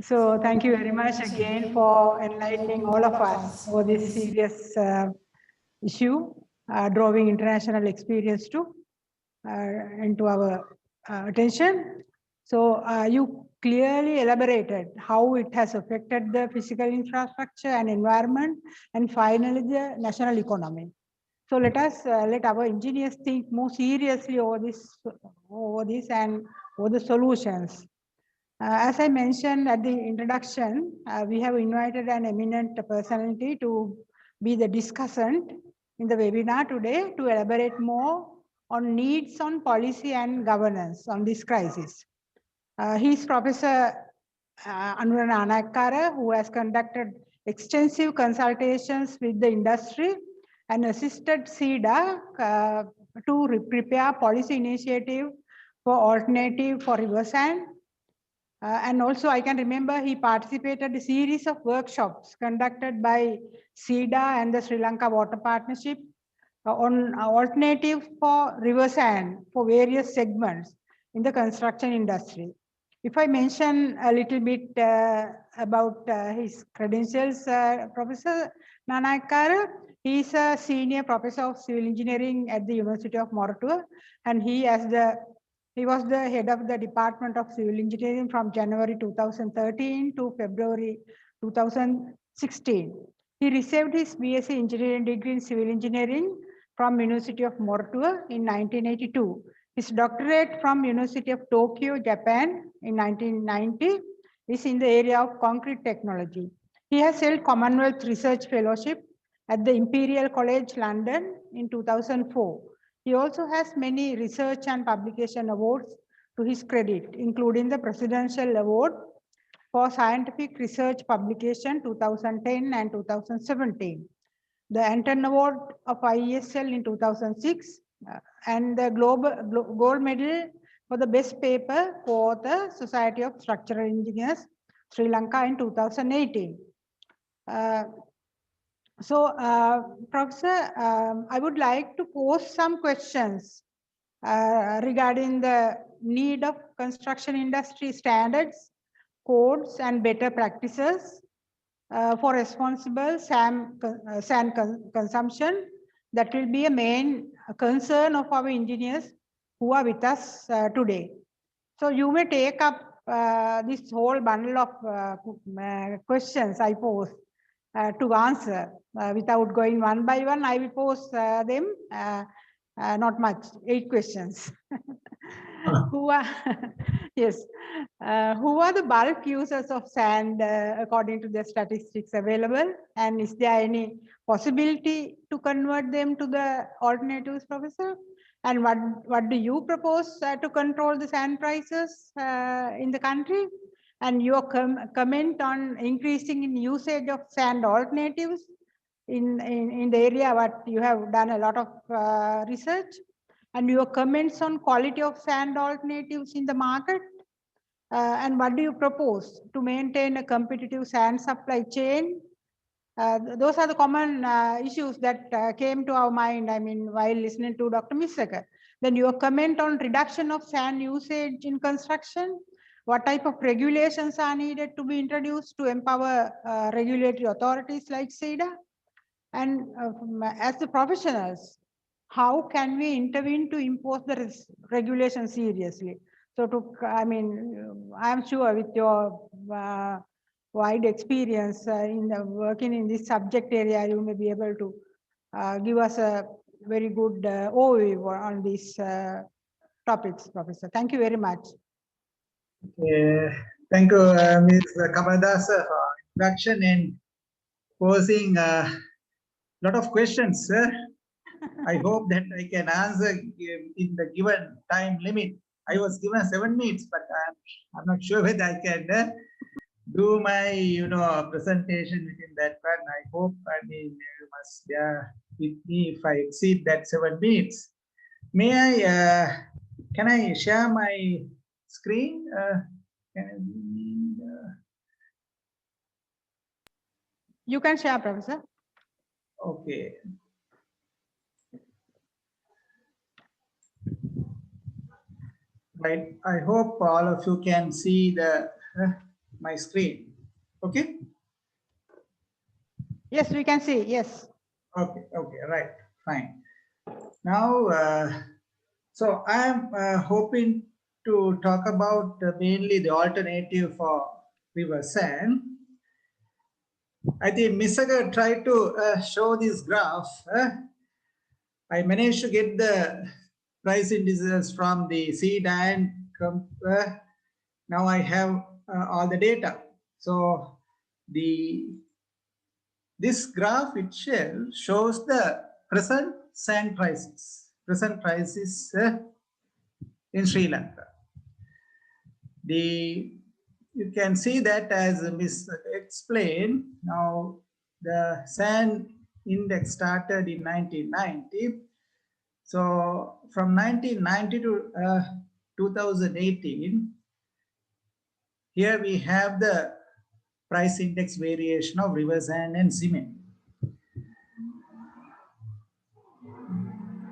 So thank you very much again for enlightening all of us for this serious issue, drawing international experience into our attention. So you clearly elaborated how it has affected the physical infrastructure and environment, and finally the national economy. So let us let our engineers think more seriously over this and over the solutions. As I mentioned at the introduction, we have invited an eminent personality to be the discussant in the webinar today to elaborate more on needs on policy and governance on this crisis. He is Professor Anurana Anayakkara, who has conducted extensive consultations with the industry and assisted SEDA to prepare policy initiative for alternative for river sand. And also I can remember he participated in a series of workshops conducted by SEDA and the Sri Lanka Water Partnership on alternative for river sand for various segments in the construction industry. If I mention a little bit about his credentials, Professor Anayakkara, he is a senior professor of civil engineering at the University of Moratuwa, and he was the head of the Department of Civil Engineering from January 2013 to February 2016. He received his BSc Engineering degree in Civil Engineering from University of Moratuwa in 1982. His doctorate from University of Tokyo, Japan in 1990 is in the area of concrete technology. He has held Commonwealth Research Fellowship at the Imperial College London in 2004. He also has many research and publication awards to his credit, including the Presidential Award for Scientific Research Publication 2010 and 2017, the Anton Award of IESL in 2006, and the gold medal for the best paper for the Society of Structural Engineers, Sri Lanka in 2018. Professor, I would like to pose some questions regarding the need of construction industry standards, codes, and better practices for responsible sand consumption. That will be a main concern of our engineers who are with us today. So you may take up this whole bundle of questions I pose to answer. Without going one by one, I will pose them, not much, 8 questions. Who are, yes, who are the bulk users of sand according to the statistics available? And is there any possibility to convert them to the alternatives, Professor? And what do you propose to control the sand prices in the country? And your comment on increasing in usage of sand alternatives in the area what you have done a lot of research, and your comments on quality of sand alternatives in the market, and what do you propose to maintain a competitive sand supply chain? Those are the common issues that came to our mind, I mean, while listening to Dr. Misaka. Then your comment on reduction of sand usage in construction. What type of regulations are needed to be introduced to empower regulatory authorities like SEDA? And as the professionals, how can we intervene to impose the regulation seriously? So I mean, I'm sure with your wide experience in working in this subject area, you may be able to give us a very good overview on these topics, Professor. Thank you very much. Thank you, Ms. Kamadasa, for introduction and posing a lot of questions, sir. I hope that I can answer in the given time limit. I was given 7 minutes, but I'm not sure whether I can do my presentation within that one. I hope, I mean, you must bear with me if I exceed that 7 minutes. May I, can I share my screen? You can share, Professor. Okay. Right. I hope all of you can see the my screen. Okay. Yes, we can see. Yes. Okay. Okay. Right. Fine. Now, so I am hoping to talk about mainly the alternative for river sand. I think Misaga tried to show this graph. I managed to get the price indices from the CDAN. Now I have all the data. So this graph itself shows the present sand prices. Present prices in Sri Lanka. You can see that as Ms. explained. Now the sand index started in 1990. So from 1990 to 2018, here we have the price index variation of river sand and cement.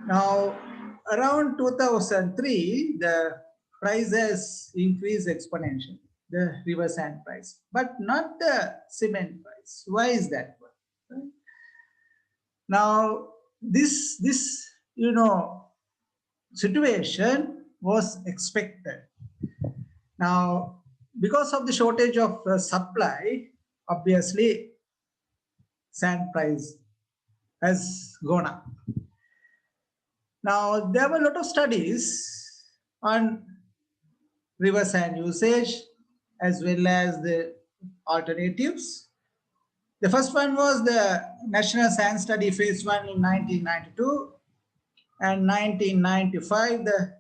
Now, around 2003, the prices increased exponentially, the river sand price, but not the cement price. Why is that? Right? Now, this situation was expected. Now, because of the shortage of supply, obviously, sand price has gone up. Now, there were a lot of studies on river sand usage as well as the alternatives. The first one was the National Sand Study Phase 1 in 1992 and 1995, the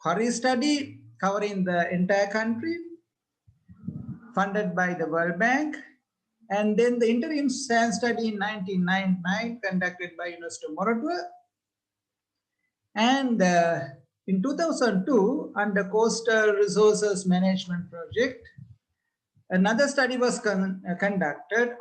Hori study covering the entire country, funded by the World Bank, and then the interim sand study in 1999 conducted by University of Moratuwa. And in 2002, under Coastal Resources Management Project, another study was conducted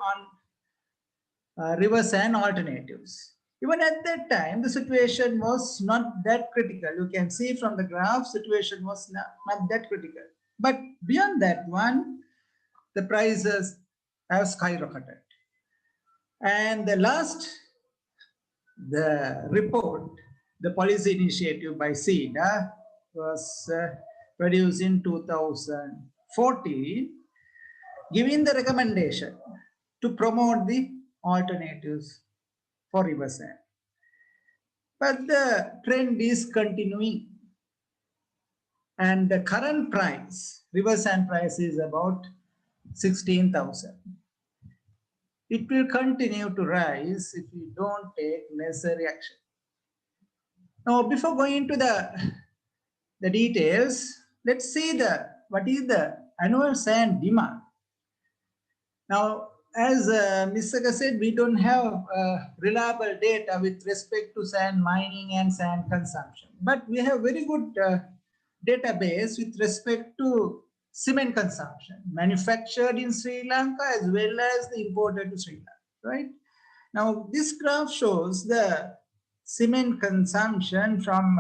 on river sand alternatives. Even at that time, the situation was not that critical. You can see from the graph, situation was not that critical. But beyond that one, the prices have skyrocketed. And the report, the policy initiative by SEDA, was produced in 2014, giving the recommendation to promote the alternatives for river sand. But the trend is continuing. And the current price, river sand price, is about 16,000. It will continue to rise if we don't take necessary action. Now, before going into the details, let's see what is the annual sand demand. Now, as Ms. Saka said, we don't have reliable data with respect to sand mining and sand consumption, but we have very good database with respect to cement consumption, manufactured in Sri Lanka as well as the imported to Sri Lanka, right? Now, this graph shows the cement consumption from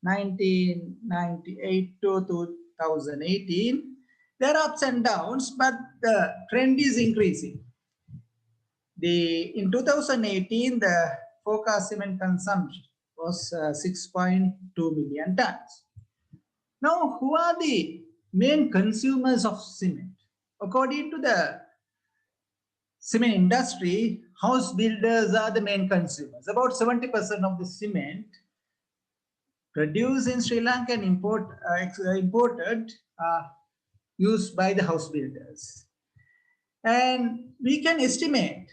1998 to 2018. There are ups and downs, but the trend is increasing. In 2018, the forecast cement consumption was 6.2 million tons. Now, who are the main consumers of cement? According to the cement industry, house builders are the main consumers. About 70% of the cement produced in Sri Lanka and imported used by the house builders. And we can estimate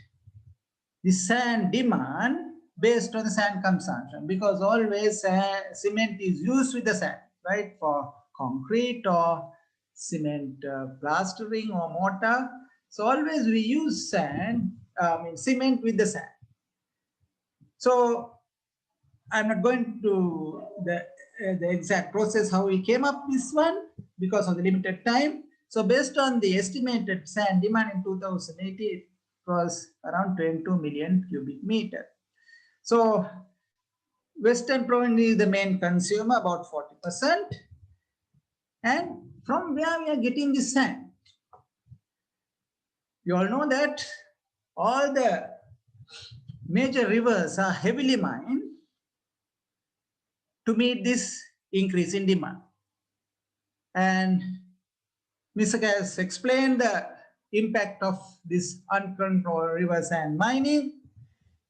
the sand demand based on the sand consumption, because always cement is used with the sand, right? For concrete or cement plastering or mortar. So always we use cement with the sand. So I'm not going to the exact process how we came up this one because of the limited time. So based on the estimated sand demand in 2018, it was around 22 million cubic meter. So Western province is the main consumer, about 40%. And from where we are getting this sand? You all know that all the major rivers are heavily mined to meet this increase in demand. And Mr. has explained the impact of this uncontrolled river sand mining.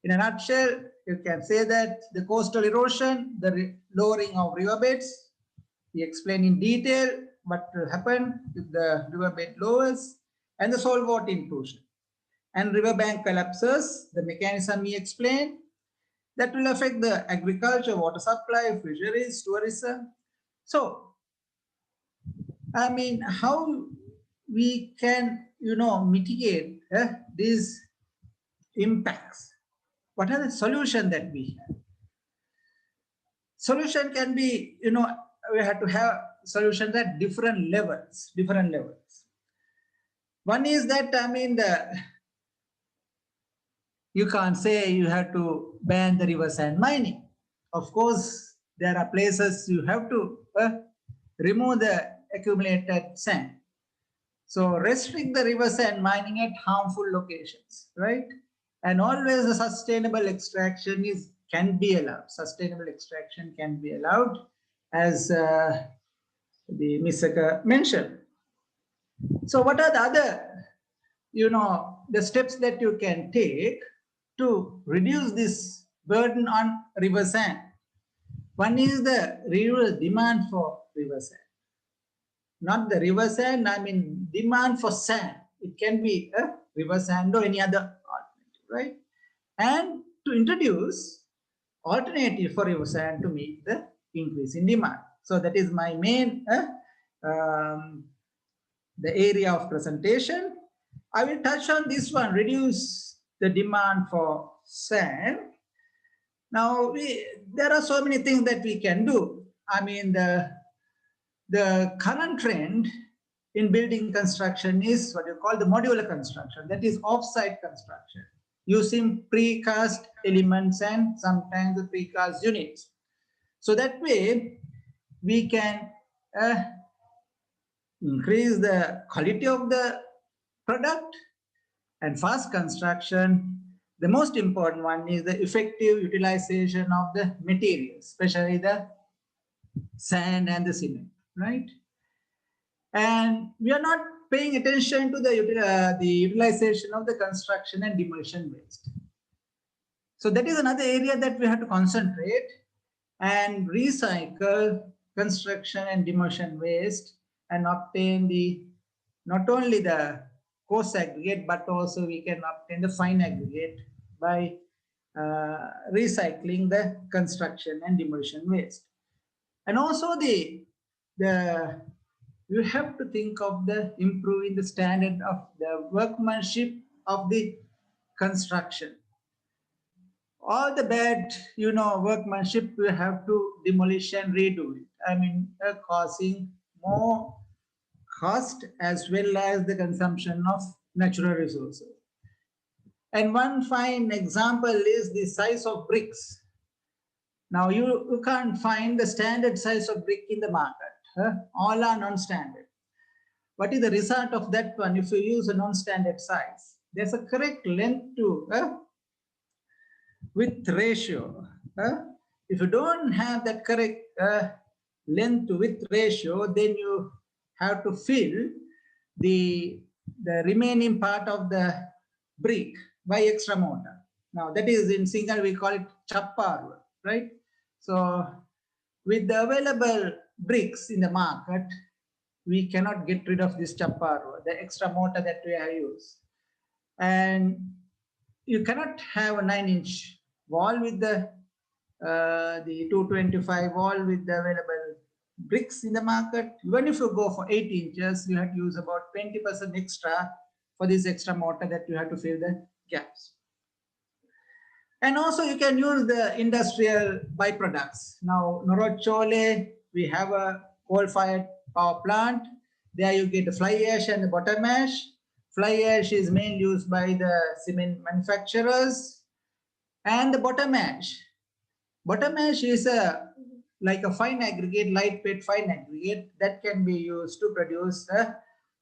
In a nutshell, you can say that the coastal erosion, the lowering of riverbeds, he explained in detail what will happen if the riverbed lowers, and the saltwater intrusion. And riverbank collapses, the mechanism he explained, that will affect the agriculture, water supply, fisheries, tourism. So, I mean, how we can, mitigate these impacts? What are the solutions that we have? Solution can be, we have to have solutions at different levels. One is that, you can't say you have to ban the river sand mining. Of course, there are places you have to remove the accumulated sand. So restrict the river sand mining at harmful locations, right? And always the sustainable extraction can be allowed. Sustainable extraction can be allowed, as the Mr. mentioned. So what are the other, the steps that you can take to reduce this burden on river sand? One is the renewal demand for river sand. Not the river sand, demand for sand. It can be a river sand or any other alternative, right? And to introduce alternative for river sand to meet the increase in demand. So that is my main the area of presentation. I will touch on this one, reduce the demand for sand. Now, there are so many things that we can do. The current trend in building construction is what you call the modular construction, that is off-site construction, using precast elements and sometimes the precast units. So that way, we can increase the quality of the product. And fast construction, the most important one is the effective utilization of the materials, especially the sand and the cement, right? And we are not paying attention to the utilization of the construction and demolition waste. So that is another area that we have to concentrate and recycle construction and demolition waste and obtain not only the coarse aggregate, but also we can obtain the fine aggregate by recycling the construction and demolition waste. And also you have to think of the improving the standard of the workmanship of the construction. All the bad, workmanship, we have to demolish and redo it. Causing more cost as well as the consumption of natural resources. And one fine example is the size of bricks. Now you can't find the standard size of brick in the market. All are non-standard. What is the result of that one? If you use a non-standard size, there's a correct length to width ratio. If you don't have that correct length to width ratio, then you have to fill the remaining part of the brick by extra mortar. Now that is in Sinhala we call it chapparuwa, right? So with the available bricks in the market, we cannot get rid of this chapparuwa, the extra mortar that we have used. And you cannot have a 9-inch wall with the 225 wall with the available bricks in the market. Even if you go for 8 inches, you have to use about 20% extra for this extra mortar that you have to fill the gaps. And also you can use the industrial byproducts. Now, Norochole, we have a coal-fired power plant. There you get the fly ash and the bottom ash. Fly ash is mainly used by the cement manufacturers. And the bottom ash. Bottom ash is like a fine aggregate, lightweight fine aggregate that can be used to produce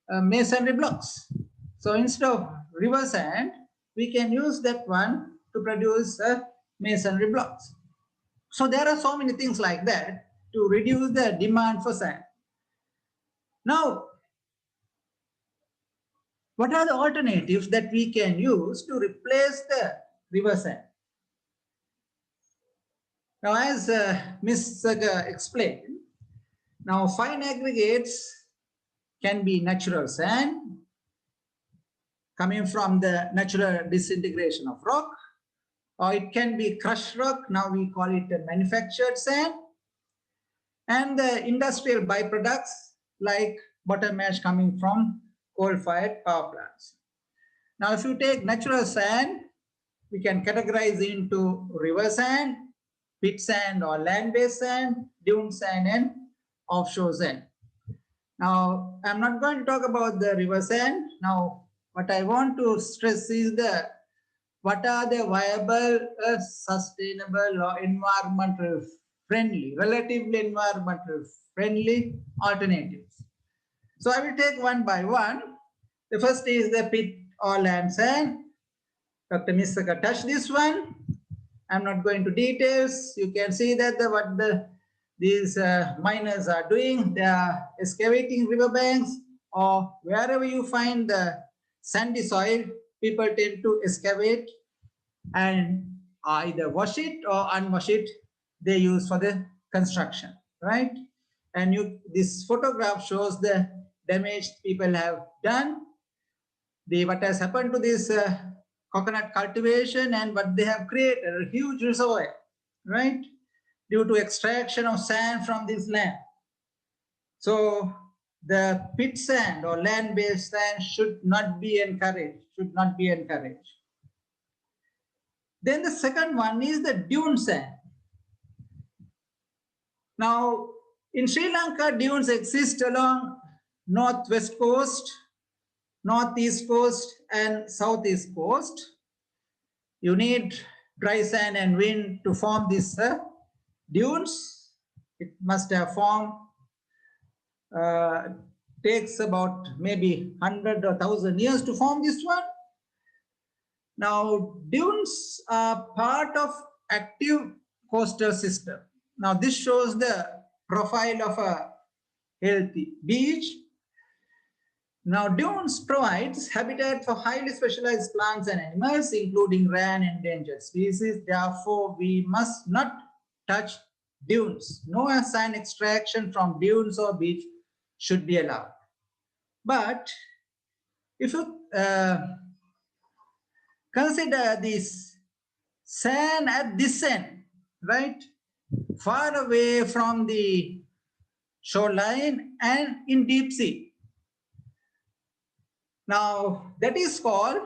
masonry blocks. So instead of river sand, we can use that one to produce masonry blocks. So there are so many things like that to reduce the demand for sand. Now, what are the alternatives that we can use to replace the river sand? Now, as Ms. Saga explained, now fine aggregates can be natural sand coming from the natural disintegration of rock, or it can be crushed rock. Now we call it a manufactured sand. And the industrial byproducts like bottom ash coming from coal-fired power plants. Now, if you take natural sand, we can categorize into river sand, pit sand or land-based sand, dune sand, and offshore sand. Now, I'm not going to talk about the river sand. Now, what I want to stress is what are the viable, sustainable, or environmental friendly, relatively environmental friendly alternatives. So I will take one by one. The first is the pit or land sand. Dr. Misaka touched this one. I'm not going to details. You can see that these miners are doing. They are excavating riverbanks, or wherever you find the sandy soil, people tend to excavate and either wash it or unwash it. They use for the construction, right? And this photograph shows the damage people have done. What has happened to this coconut cultivation and what they have created, a huge reservoir, right? Due to extraction of sand from this land. So the pit sand or land-based sand should not be encouraged, Then the second one is the dune sand. Now, in Sri Lanka, dunes exist along northwest coast, northeast coast, and southeast coast. You need dry sand and wind to form these dunes. It must have formed, takes about maybe 100 or 1,000 years to form this one. Now, dunes are part of active coastal system. Now, this shows the profile of a healthy beach. Now, dunes provides habitat for highly specialized plants and animals, including rare and endangered species. Therefore, we must not touch dunes. No sand extraction from dunes or beach should be allowed. But if you consider this sand at this end, right, far away from the shoreline and in deep sea. Now, that is called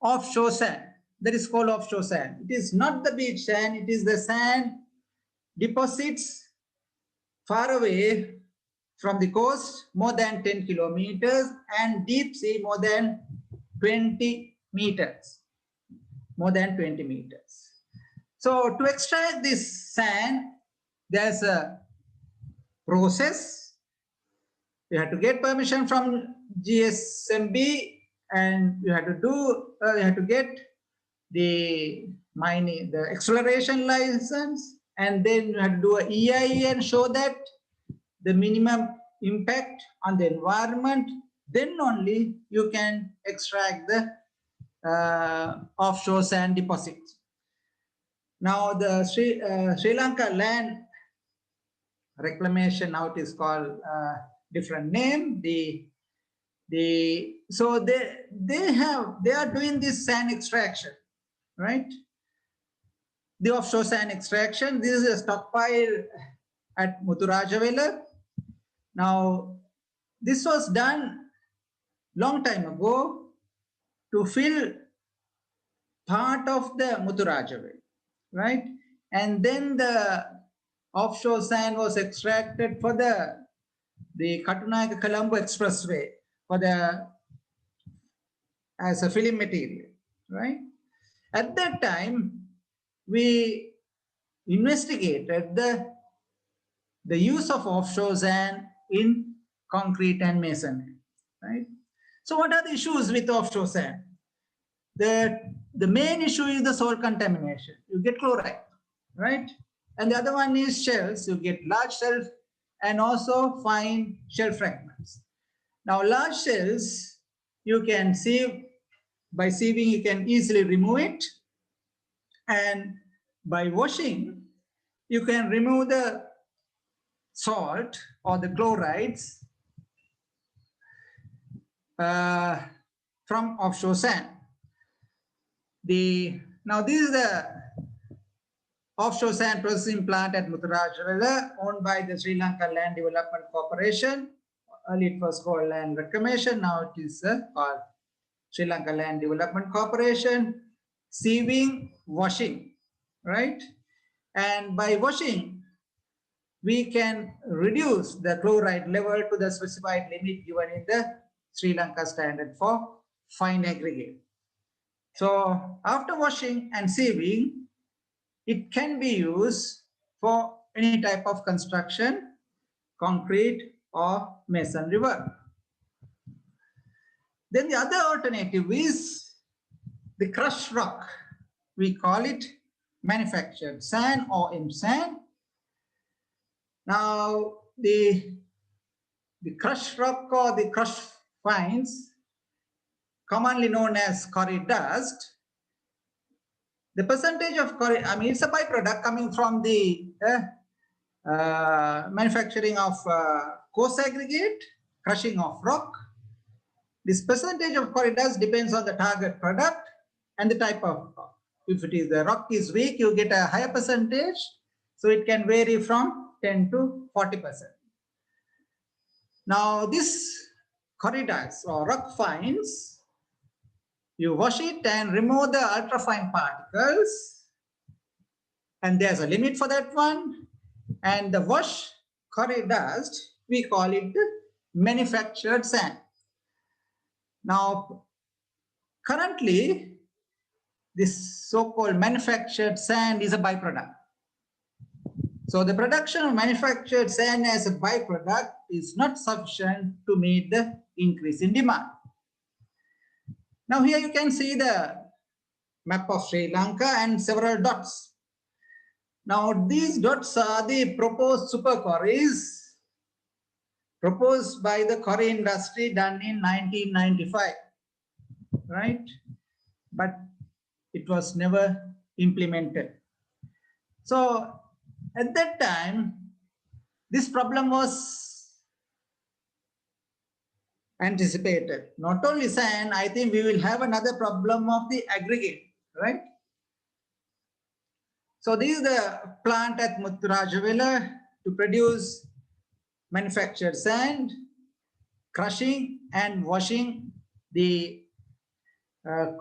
offshore sand. That is called offshore sand. It is not the beach sand. It is the sand deposits far away from the coast, more than 10 kilometers, and deep sea more than 20 meters. More than 20 meters. So to extract this sand, there's a process. You have to get permission from GSMB, and you have to get the mining, the exploration license, and then you have to do a EIA and show that the minimum impact on the environment. Then only you can extract the offshore sand deposits. Now the Sri Lanka land reclamation, now it is called different name. So they are doing this sand extraction, right? the offshore sand extraction. This is a stockpile at Muthurajavela. Now, this was done long time ago to fill part of the Muthurajavela, right? And then the offshore sand was extracted for the Katunayake Colombo Expressway for the as a filling material, right? At that time, we investigated the use of offshore sand in concrete and masonry, right? So what are the issues with offshore sand? The main issue is the soil contamination. You get chloride, right? And the other one is shells. You get large shells and also fine shell fragments. Now, large shells, you can sieve. By sieving, you can easily remove it. And by washing, you can remove the salt or the chlorides from offshore sand. Now, this is the offshore sand processing plant at Muthurajavela, owned by the Sri Lanka Land Development Corporation. Earlier it was called Land Reclamation, now it is called Sri Lanka Land Development Corporation. Sieving, washing, right? And by washing, we can reduce the chloride level to the specified limit given in the Sri Lanka standard for fine aggregate. So after washing and sieving, it can be used for any type of construction, concrete or masonry work. Then the other alternative is the crushed rock. We call it manufactured sand or M-sand. Now, the crushed rock or the crushed fines, commonly known as quarry dust, the percentage of quarry, I mean, it's a byproduct coming from the manufacturing of coarse aggregate, crushing of rock. This percentage of quarry dust depends on the target product and the type of rock. If it is the rock is weak, you get a higher percentage. So it can vary from 10 to 40%. Now this quarry dust or rock fines, you wash it and remove the ultrafine particles. And there's a limit for that one. And the wash quarry dust, we call it manufactured sand. Now, currently, this so-called manufactured sand is a byproduct. So the production of manufactured sand as a byproduct is not sufficient to meet the increase in demand. Now here you can see the map of Sri Lanka and several dots. Now these dots are the proposed super quarries proposed by the quarry industry done in 1995, right? But it was never implemented. So at that time, this problem was anticipated. Not only sand, I think we will have another problem of the aggregate, right? So this is the plant at Muthurajavela to produce manufactured sand, crushing and washing the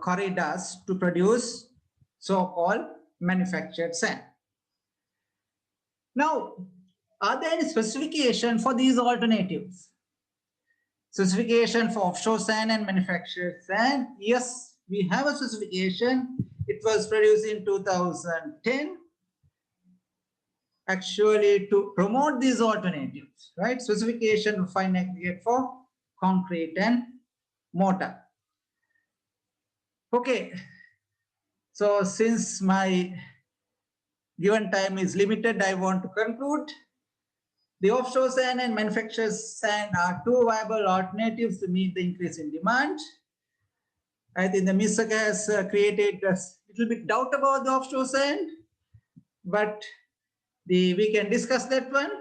quarry dust to produce so-called manufactured sand. Now, are there any specification for these alternatives? Specification for offshore sand and manufactured sand? Yes, we have a specification. It was produced in 2010, actually to promote these alternatives, right? Specification of fine aggregate for concrete and mortar. Okay, so since my given time is limited, I want to conclude. The offshore sand and manufactured sand are two viable alternatives to meet the increase in demand. I think the Mr. has created a little bit doubt about the offshore sand, but we can discuss that one.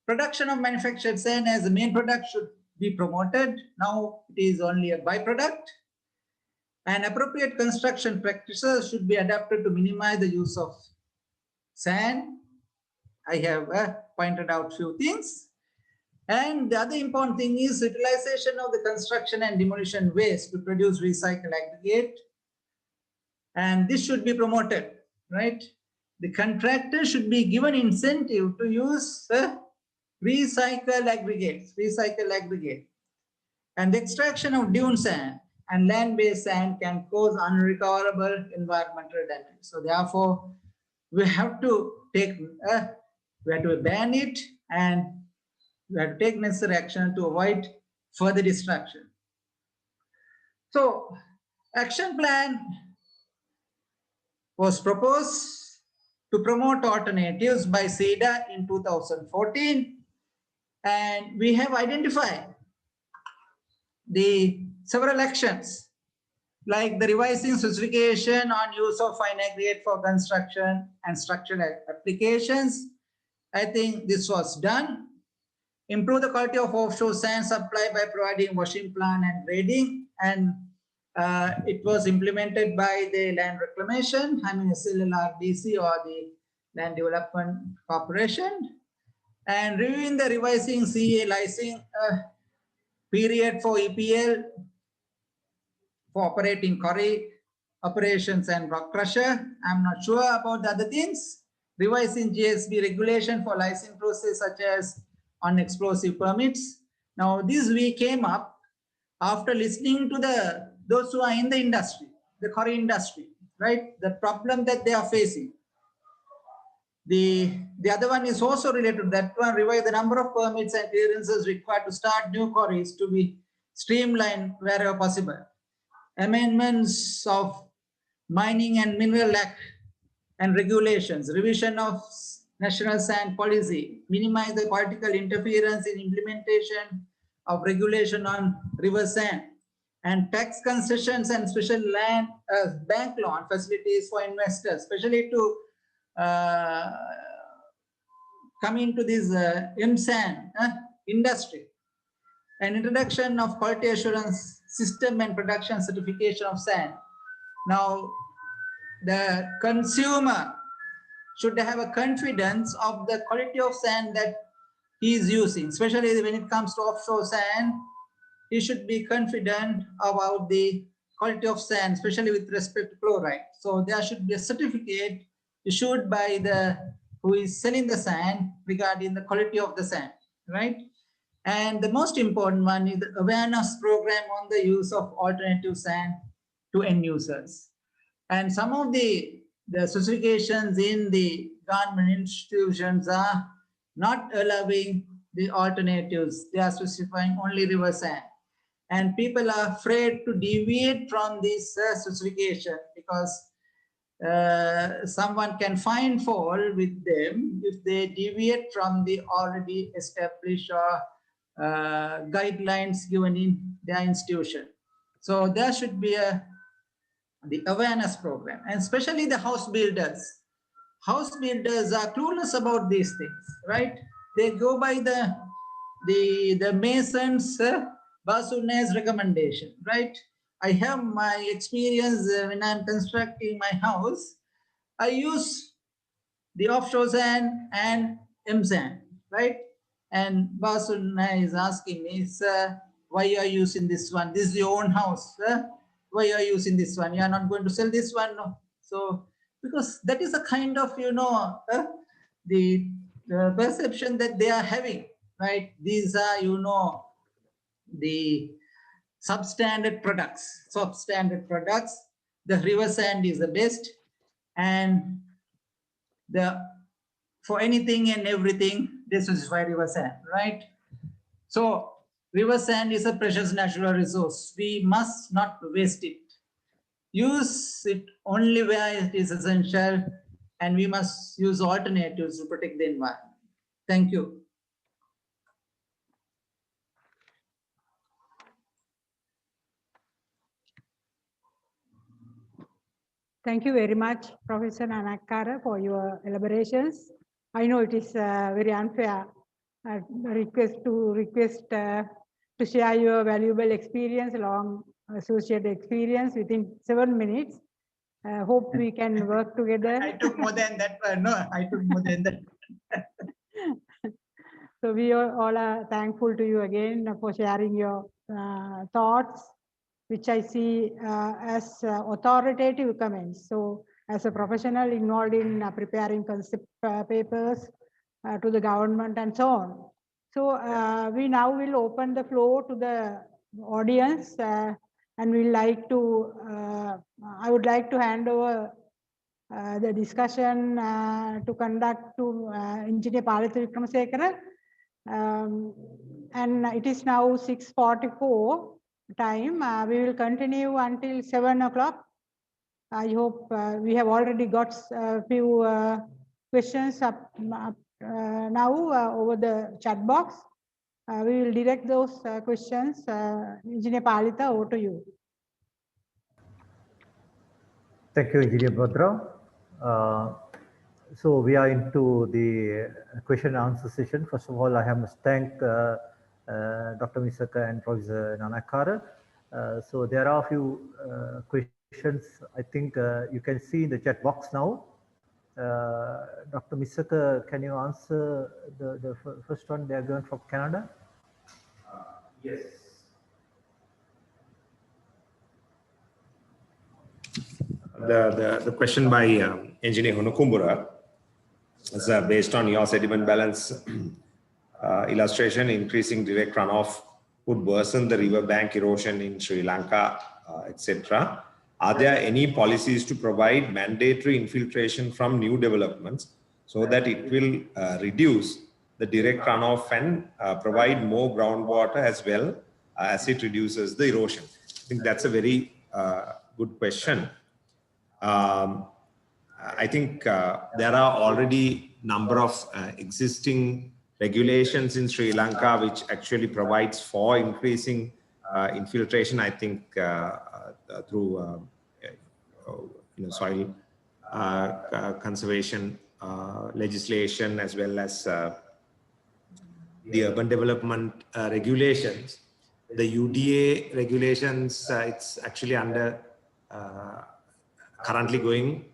Production of manufactured sand as the main product should be promoted. Now it is only a byproduct. And appropriate construction practices should be adapted to minimize the use of sand. I have pointed out few things. And the other important thing is utilization of the construction and demolition waste to produce recycled aggregate. And this should be promoted, right? The contractor should be given incentive to use recycled aggregates, And the extraction of dune sand and land-based sand can cause unrecoverable environmental damage. So therefore, we have to ban it, and we have to take necessary action to avoid further destruction. So, action plan was proposed to promote alternatives by SEDA in 2014, and we have identified the several actions like the revising specification on use of fine aggregate for construction and structural applications. I think this was done. Improve the quality of offshore sand supply by providing washing plant and grading, and it was implemented by the Land Reclamation, I mean SLLRDC or the Land Development Corporation, and reviewing the revising CA licensing period for EPL for operating quarry operations and rock crusher. I'm not sure about the other things. Revising GSB regulation for licensing process such as on explosive permits. Now this we came up after listening to those who are in the industry, the quarry industry, right? The problem that they are facing. The other one is also related to that one. Revise the number of permits and clearances required to start new quarries to be streamlined wherever possible. Amendments of Mining and Mineral Act and regulations, revision of National Sand Policy, minimize the political interference in implementation of regulation on river sand, and tax concessions and special land bank loan facilities for investors, especially to come into this MSAN industry, and introduction of quality assurance system and production certification of sand. Now, the consumer should have a confidence of the quality of sand that he is using, especially when it comes to offshore sand. He should be confident about the quality of sand, especially with respect to chloride. So there should be a certificate issued by the who is selling the sand regarding the quality of the sand, right? And the most important one is the awareness program on the use of alternative sand to end users. And some of the specifications in the government institutions are not allowing the alternatives. They are specifying only river sand. And people are afraid to deviate from this specification because someone can find fault with them if they deviate from the already established guidelines given in their institution. So there should be the awareness program, and especially the house builders. House builders are clueless about these things, right? They go by the masons' Basune's recommendation, right? I have my experience when I'm constructing my house. I use the offshore sand and M-sand, right? And Basuna is asking me, sir, why are you using this one? This is your own house, sir. Why are you using this one? You are not going to sell this one, no? So, because that is a kind of, the perception that they are having, right? These are, the substandard products. The river sand is the best, and for anything and everything, this is why river sand, right? So river sand is a precious natural resource. We must not waste it. Use it only where it is essential, and we must use alternatives to protect the environment. Thank you. Thank you very much, Professor Nanakkara, for your elaborations. I know it is very unfair request to share your valuable experience, long associated experience within 7 minutes. Hope we can work together. I took more than that one. No, I took more than that. So we all are thankful to you again for sharing your thoughts, which I see as authoritative comments. So as a professional involved in preparing concept papers to the government and so on. So we now will open the floor to the audience and we like to, I would like to hand over the discussion to conduct to Engineer Palitha Vikramasekara. And it is now 6:44 time. We will continue until 7 o'clock. I hope we have already got a few questions up now over the chat box. We will direct those questions. Engineer Palitha, over to you. Thank you, Engineer Bhadra. So we are into the question and answer session. First of all, I must thank Dr. Misaka and Professor Nanakara. So there are a few questions I think you can see in the chat box now. Dr. Misaka, can you answer the first one? They are going from Canada. Yes. The question by Engineer Honokumbura is based on your sediment balance illustration. Increasing direct runoff would worsen the riverbank erosion in Sri Lanka, etc. Are there any policies to provide mandatory infiltration from new developments so that it will reduce the direct runoff and provide more groundwater as well as it reduces the erosion? I think that's a very good question. I think there are already number of existing regulations in Sri Lanka which actually provides for increasing infiltration. I think through soil conservation legislation as well as the urban development regulations. The UDA regulations, it's actually under currently going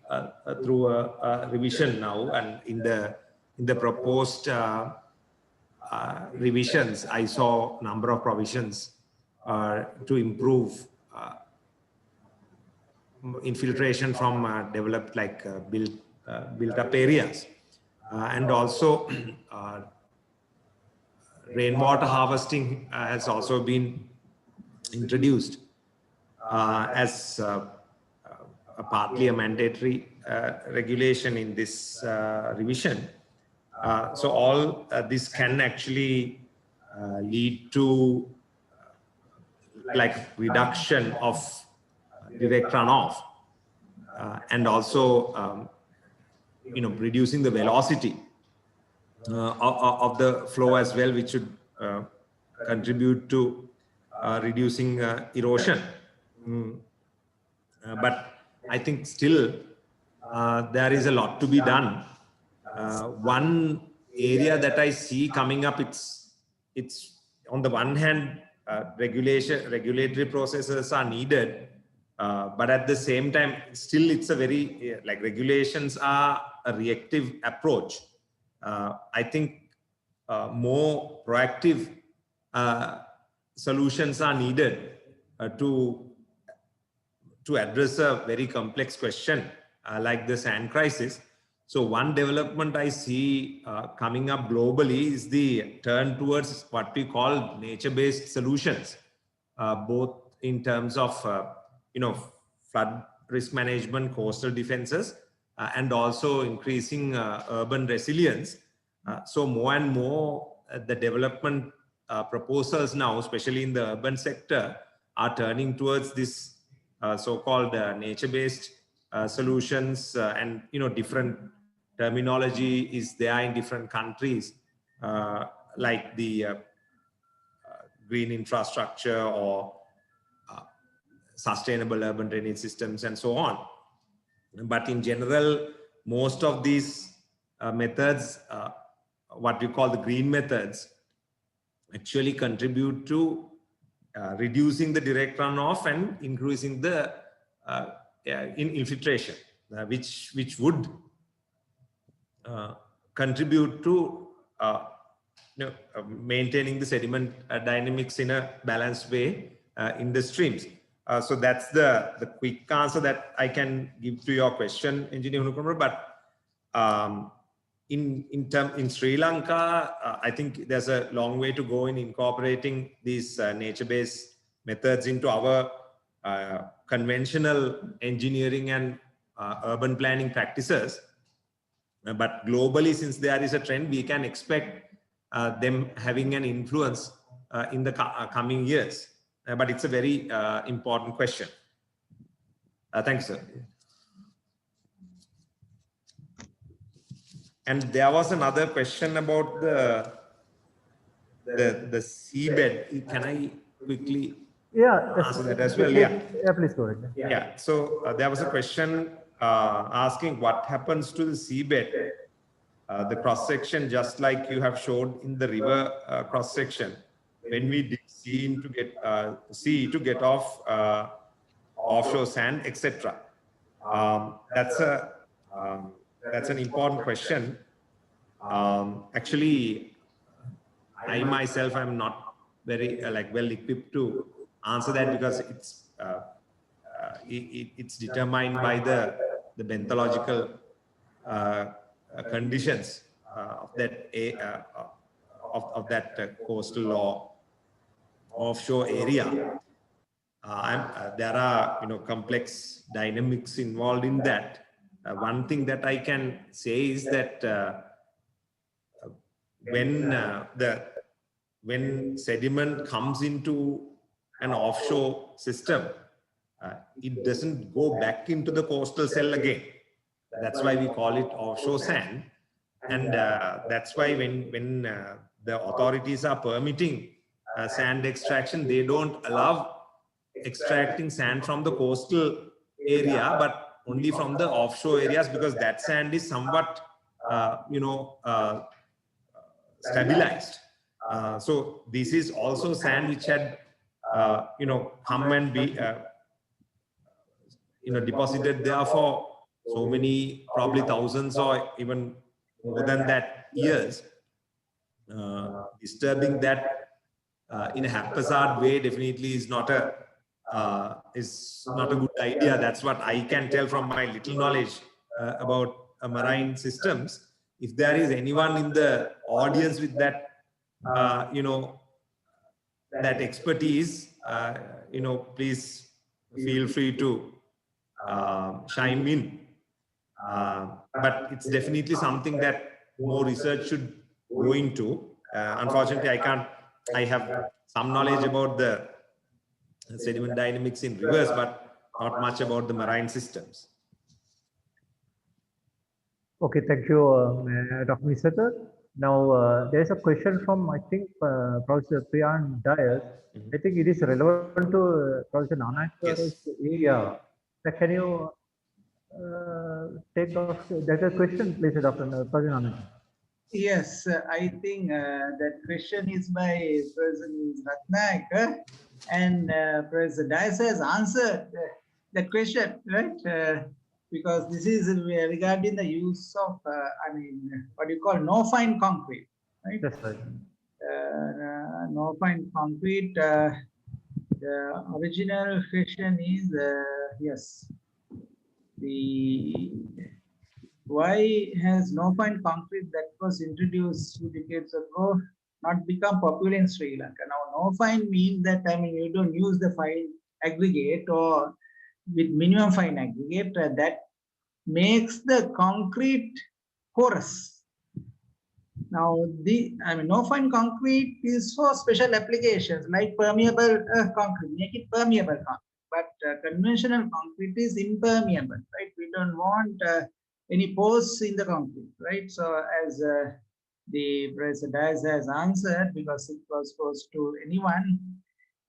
through a revision now, and in the proposed revisions, I saw a number of provisions to improve infiltration from developed built up areas, and also rainwater harvesting has also been introduced as partly a mandatory regulation in this revision. So all this can actually lead to reduction of direct runoff and also reducing the velocity of the flow as well, which should contribute to reducing erosion. But I think still there is a lot to be done. One area that I see coming up, it's on the one hand, regulatory processes are needed, but at the same time, still it's a very, regulations are a reactive approach. I think more proactive solutions are needed to address a very complex question like the sand crisis. So one development I see coming up globally is the turn towards what we call nature-based solutions, both in terms of flood risk management, coastal defenses, and also increasing urban resilience. So more and more the development proposals now, especially in the urban sector, are turning towards this so-called nature-based solutions, and different terminology is there in different countries, like the green infrastructure or sustainable urban drainage systems and so on. But in general, most of these methods, what we call the green methods, actually contribute to reducing the direct runoff and increasing the in infiltration, which would contribute to maintaining the sediment dynamics in a balanced way in the streams. So that's the quick answer that I can give to your question, Engineer Hunukumar. But in Sri Lanka, I think there's a long way to go in incorporating these nature-based methods into our conventional engineering and urban planning practices. But globally, since there is a trend, we can expect them having an influence in the coming years. But it's a very important question. Thanks, sir. And there was another question about the seabed. Can I quickly answer that as well? Yeah. Yeah, please go ahead. Yeah. So there was a question asking what happens to the seabed, the cross section, just like you have showed in the river cross section, when we dig sea to get off offshore sand, etc. That's an important question. Actually, I myself am not very well equipped to answer that, because it's determined by the benthological conditions of that coastal or offshore area. There are complex dynamics involved in that. One thing that I can say is that when sediment comes into an offshore system, it doesn't go back into the coastal cell again. That's why we call it offshore sand. And that's why when the authorities are permitting sand extraction, they don't allow extracting sand from the coastal area, but only from the offshore areas, because that sand is somewhat, stabilized. So this is also sand which had, come and be, deposited there for so many, probably thousands or even more than that years. Disturbing that in a haphazard way definitely is not a good idea. That's what I can tell from my little knowledge about marine systems. If there is anyone in the audience with that, that expertise, please feel free to chime in. But it's definitely something that more research should go into. Unfortunately, I have some knowledge about the sediment dynamics in rivers, but not much about the marine systems. Okay, thank you, Dr. Misaka. Now, there is a question from, I think, Professor Priyan Dyer. I think it is relevant to Professor Nanak's area. Can you take that question, please, Dr. Nanak? Yes, I think that question is by President Ratnaik, and President Dias has answered that question, right? Because this is regarding the use of, what you call no-fine concrete, right? That's right. No-fine concrete. The original question is, yes, why has no-fine concrete that was introduced 2 decades ago not become popular in Sri Lanka? Now, no-fine means that, you don't use the fine aggregate or with minimum fine aggregate, that makes the concrete porous. Now, no-fine concrete is for special applications like permeable concrete, make it permeable concrete. But conventional concrete is impermeable, right? We don't want any pores in the concrete, right? So as the President has answered, because it was posed to anyone,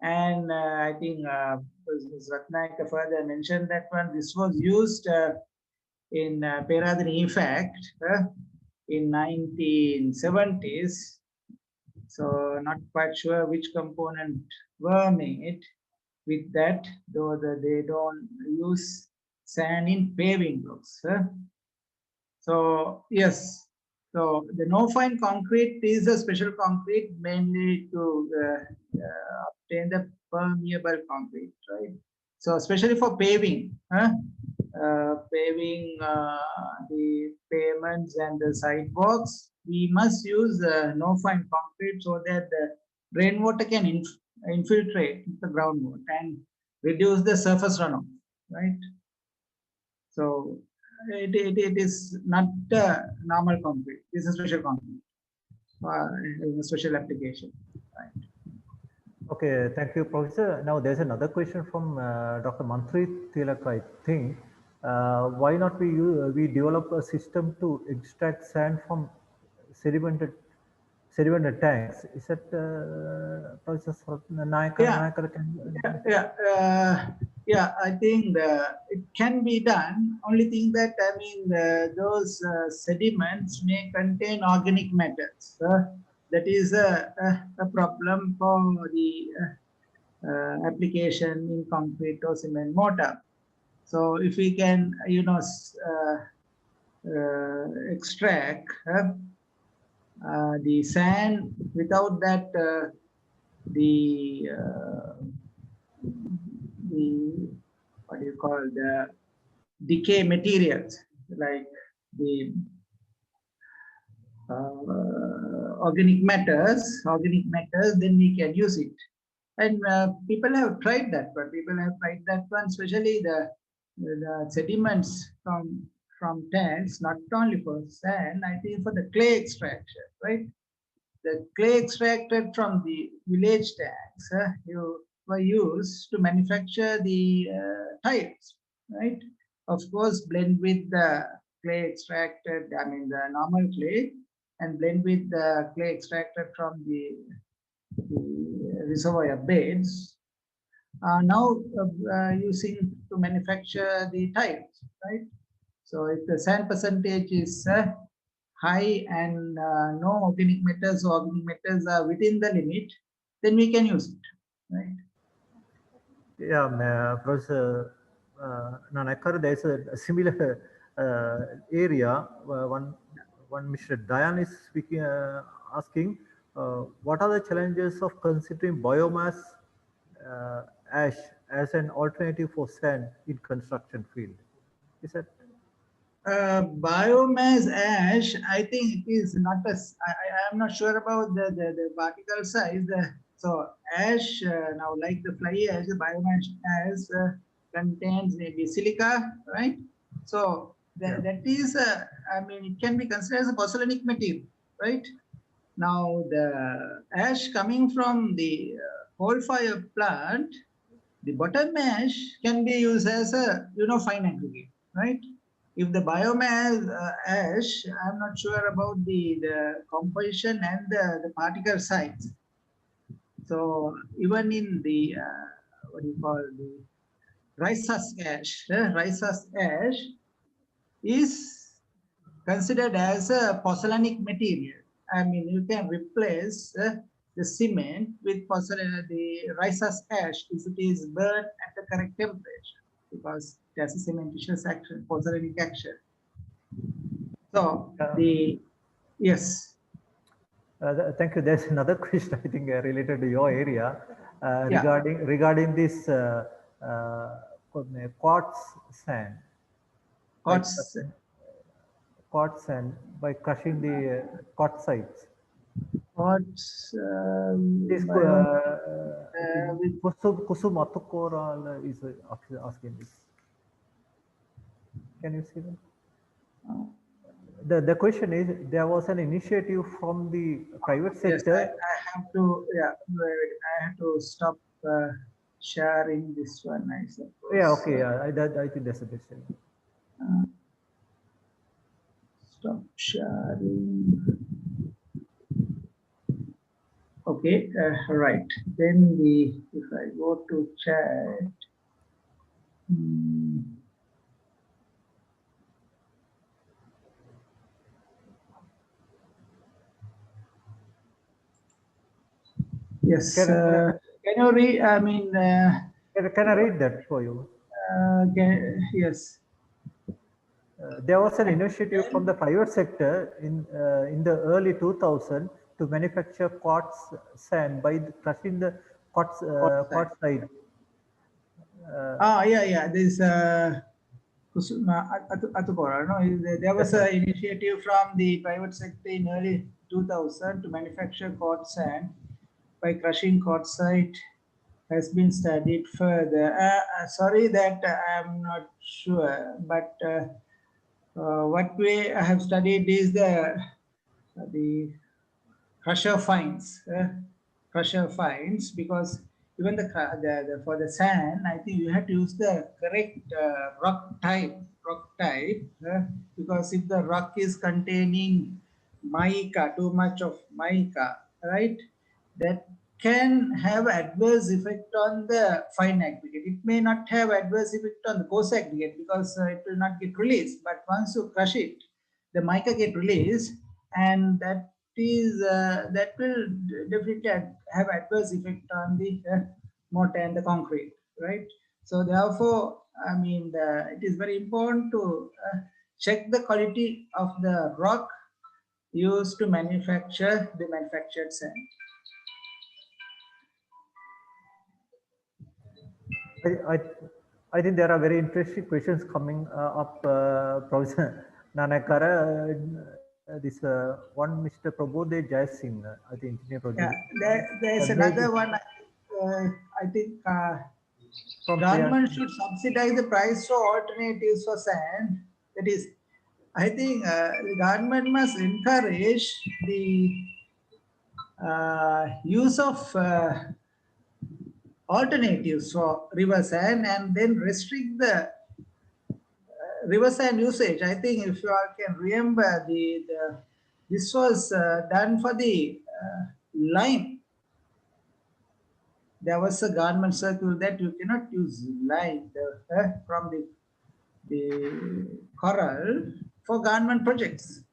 and I think Ms. Ratnaik further mentioned that this was used in Peradeniya effect in 1970s. So not quite sure which component were made with that, though they don't use sand in paving blocks. So yes, so the no fine concrete is a special concrete mainly to obtain the permeable concrete, right? So especially for paving, paving the pavements and the sidewalks, we must use no fine concrete so that the rainwater can infiltrate the groundwater and reduce the surface runoff, right? So it is not normal concrete. This is special concrete, special application. Right. Okay, thank you, Professor. Now there's another question from Dr. Mantri Tilak, I think. Why not we develop a system to extract sand from sedimented tanks? Is that Professor Nayak? Yeah, I think it can be done. Only thing that I mean, those sediments may contain organic matters. That is a problem for the application in concrete or cement mortar. So if we can, extract the sand without that the what do you call the decay materials like the organic matters, then we can use it. And people have tried that one, especially the sediments from tanks, not only for sand, I think for the clay extraction, right? The clay extracted from the village tanks were used to manufacture the tiles, right? Of course, blend with the clay extracted, I mean the normal clay, and blend with the clay extracted from the reservoir beds. Now using to manufacture the tiles, right? So if the sand percentage is high and no organic matters or organic matters are within the limit, then we can use it, right? Yeah, Professor Nanakar, there's a similar area. One Mr. Dayan is speaking, asking, what are the challenges of considering biomass ash as an alternative for sand in construction field? Is that? Biomass ash, I think it is not a, I am not sure about the particle size. So ash, now like the fly ash, the biomass ash contains maybe silica, right? So that is, I mean, it can be considered as a pozzolanic material, right? Now the ash coming from the coal fire plant, the bottom ash can be used as a, fine aggregate, right? If the biomass ash, I'm not sure about the composition and the particle size. So even in the, what do you call the rice husk ash, rice husk ash is considered as a pozzolanic material. I mean, you can replace the cement with the rice husk ash if it is burned at the correct temperature, because it has a cementitious action, pozzolanic action. So yes. Thank you. There's another question, I think, related to your area regarding this quartz sand. Quartz sand by crushing the quartzites. Quartz. This Kusum Atukora is asking this. Can you see that? The question is, there was an initiative from the private sector. Yes, I have to, I have to stop sharing this one, I suppose. Yeah, okay, I think that's the best thing. Stop sharing. Okay, right. Then if I go to chat, yes. Can you read? I mean, can I read that for you? Okay, yes. There was an initiative from the private sector in the early 2000 to manufacture quartz sand by crushing the quartzite. Yeah. This Kusuma Atukora. No, there was an initiative from the private sector in early 2000 to manufacture quartz sand by crushing quartzite. Has been studied further. Sorry that I'm not sure, but what we have studied is the crusher fines, because even for the sand, I think you have to use the correct rock type, because if the rock is containing mica, too much of mica, right, that can have adverse effect on the fine aggregate. It may not have adverse effect on the coarse aggregate because it will not get released. But once you crush it, the mica get released, and that will definitely have adverse effect on the mortar and the concrete, right? So therefore, I mean, it is very important to check the quality of the rock used to manufacture the manufactured sand. I think there are very interesting questions coming up, Professor Nanakara. This one, Mr. Prabodh Jai Singh, I think engineer project. Yeah, there is another one. I think government should subsidize the price for alternatives for sand. That is, I think the government must encourage the use of alternatives for river sand and then restrict the river sand usage. I think if you all can remember, this was done for the lime. There was a government circle that you cannot use lime from the coral for government projects.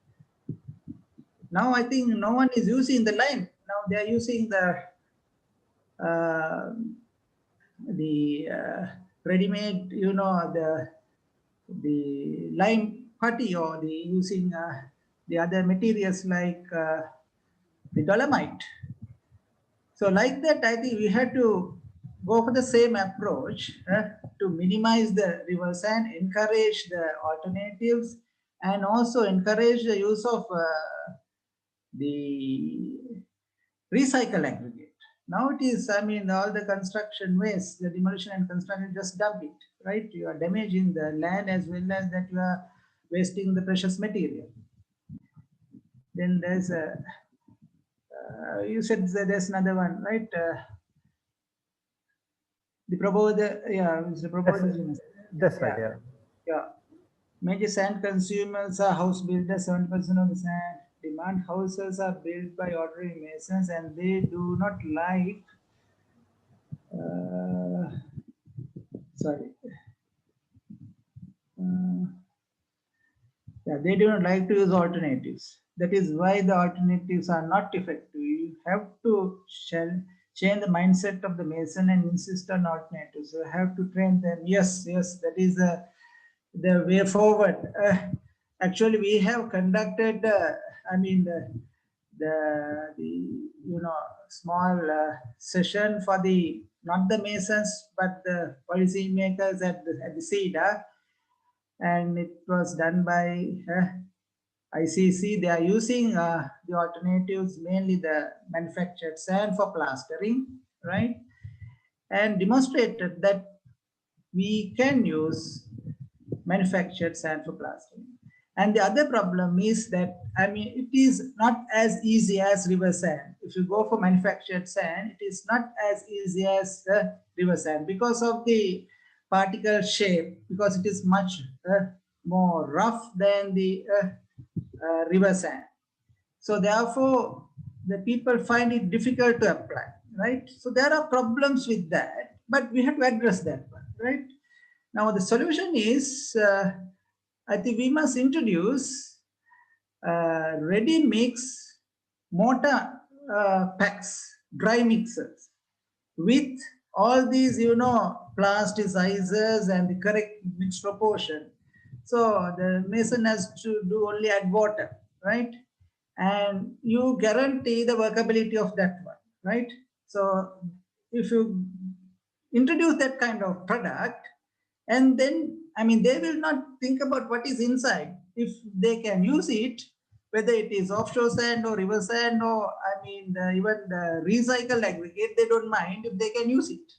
Now I think no one is using the lime. Now they are using the ready-made, the lime putty, or the using the other materials like the dolomite. So like that, I think we had to go for the same approach to minimize the river sand, encourage the alternatives, and also encourage the use of the recycle aggregate. Now it is, I mean, all the construction waste, the demolition and construction, just dump it, right? You are damaging the land as well as that you are wasting the precious material. Then there's a, you said that there's another one, right? The Prabodh, yeah, Mr. Prabodh. That's right, yeah. Yeah. Major sand consumers are house builders. 70% of the sand demand houses are built by ordinary masons, and they do not like, they do not like to use alternatives. That is why the alternatives are not effective. You have to change the mindset of the mason and insist on alternatives. You have to train them. Yes, that is the way forward. Actually, we have conducted, the small session for the, not the masons, but the policy makers at the CEDA, and it was done by ICC. They are using the alternatives, mainly the manufactured sand for plastering, right? And demonstrated that we can use manufactured sand for plastering. And the other problem is that, I mean, it is not as easy as river sand. If you go for manufactured sand, it is not as easy as river sand because of the particle shape, because it is much more rough than the river sand. So therefore, the people find it difficult to apply, right? So there are problems with that, but we have to address that one, right? Now the solution is, I think we must introduce ready mix mortar packs, dry mixers with all these, plasticizers and the correct mixed proportion. So the mason has to do only add water, right? And you guarantee the workability of that one, right? So if you introduce that kind of product, and then, I mean, they will not think about what is inside. If they can use it, whether it is offshore sand or river sand or, I mean, even the recycled aggregate, they don't mind if they can use it.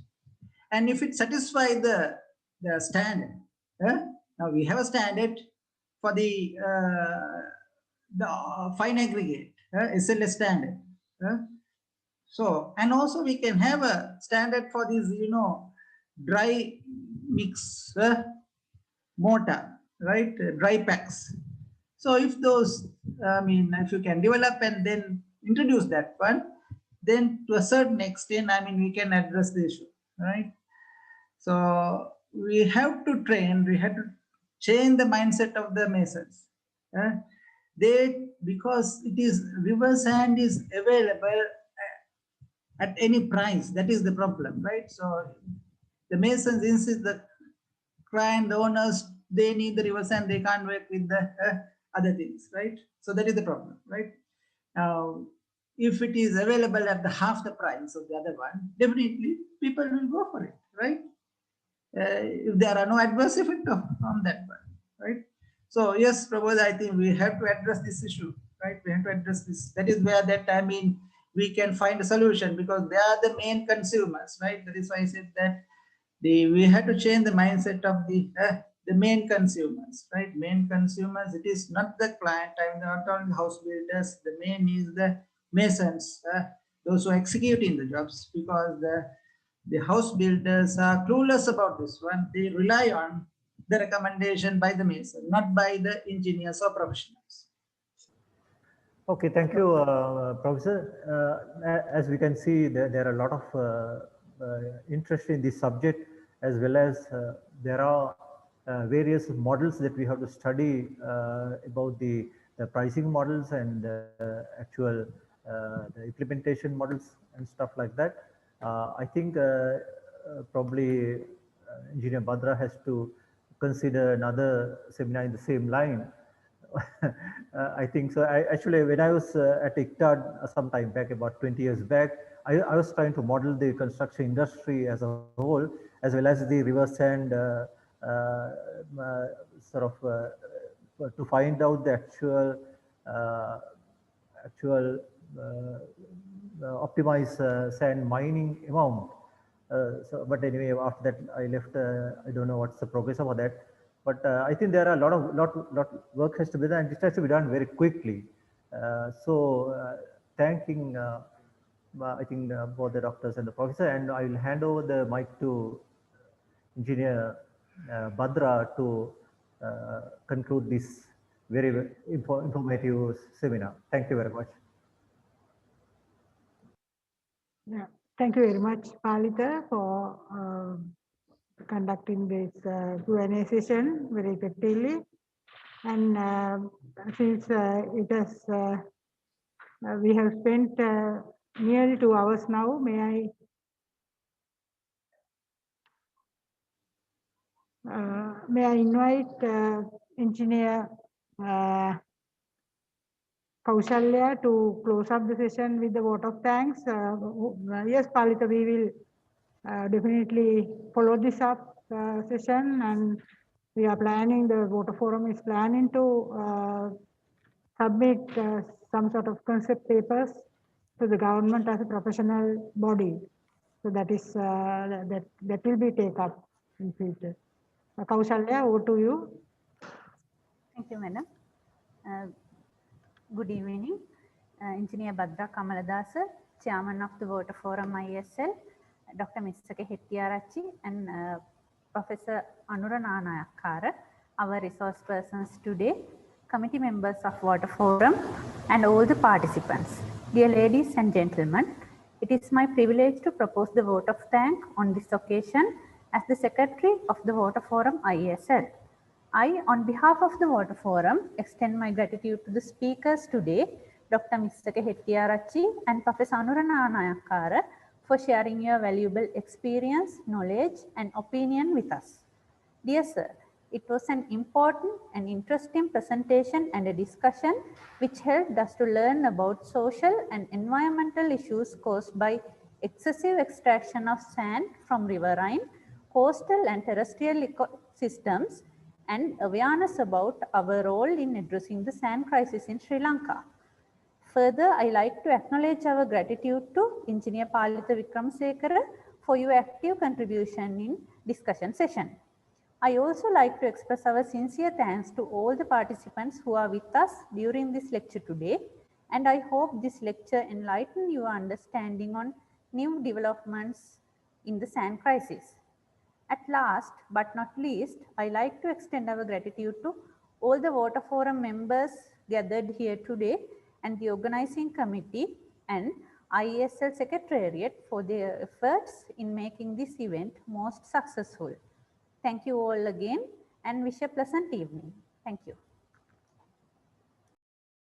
And if it satisfies the standard, now we have a standard for the fine aggregate, SLS standard. So, and also we can have a standard for these, dry mix mortar, right? Dry packs. So if those, I mean, if you can develop and then introduce that one, then to a certain extent, I mean, we can address the issue, right? So we have to train, we have to change the mindset of the masons. Because it is river sand is available at any price. That is the problem, right? So the masons insist the client, the owners, they need the river sand, they can't work with the other things, right? So that is the problem, right? Now, if it is available at the half the price of the other one, definitely people will go for it, right? If there are no adverse effects on that one, right? So yes, Prabodh, I think we have to address this issue, right? We have to address this. That is where that, I mean, we can find a solution because they are the main consumers, right? That is why I said that we have to change the mindset of the main consumers, right? Main consumers, it is not the client, I mean, not only house builders, the main is the masons, those who are executing the jobs, because the house builders are clueless about this one. They rely on the recommendation by the mason, not by the engineers or professionals. Okay, thank you, Professor. As we can see, there are a lot of interest in this subject, as well as there are various models that we have to study about the pricing models and actual the implementation models and stuff like that. I think probably Engineer Bhadra has to consider another seminar in the same line. I think so. Actually, when I was at ICTAD some time back, about 20 years back, I was trying to model the construction industry as a whole, as well as the river sand to find out the actual optimized sand mining amount. But anyway, after that I left. I don't know what's the progress of that. But I think there are a lot work has to be done, and it has to be done very quickly. Thanking I think both the doctors and the professor, and I will hand over the mic to Engineer Bhadra to conclude this very informative seminar. Thank you very much. Yeah, thank you very much, Palitha, for conducting this Q&A session very effectively. And since it has, we have spent nearly 2 hours now, may I invite Engineer Kaushalya to close up the session with the vote of thanks. Yes, Palitha, we will definitely follow this up session, and we are planning, the water forum is planning to submit some sort of concept papers to the government as a professional body. So that is that will be taken up in future. Kaushalya, over to you. Thank you, Madam. Good evening. Engineer Bhadra Kamaladasa, Chairman of the Water Forum ISL, Dr. Missaka Hettiarachchi, and Professor Anura Nanayakkara, our resource persons today, committee members of Water Forum, and all the participants. Dear ladies and gentlemen, it is my privilege to propose the vote of thanks on this occasion as the Secretary of the Water Forum ISL. I, on behalf of the Water Forum, extend my gratitude to the speakers today, Dr. Missaka Hettiarachchi and Professor Anura Nanayakkara, for sharing your valuable experience, knowledge, and opinion with us. Dear sir, it was an important and interesting presentation and a discussion which helped us to learn about social and environmental issues caused by excessive extraction of sand from riverine, coastal and terrestrial ecosystems, and awareness about our role in addressing the sand crisis in Sri Lanka. Further, I like to acknowledge our gratitude to Engineer Palitha Wickramasekara for your active contribution in discussion session. I also like to express our sincere thanks to all the participants who are with us during this lecture today, and I hope this lecture enlighten your understanding on new developments in the sand crisis. At last but not least, I like to extend our gratitude to all the Water Forum members gathered here today and the organizing committee and IESL Secretariat for their efforts in making this event most successful. Thank you all again and wish a pleasant evening. Thank you.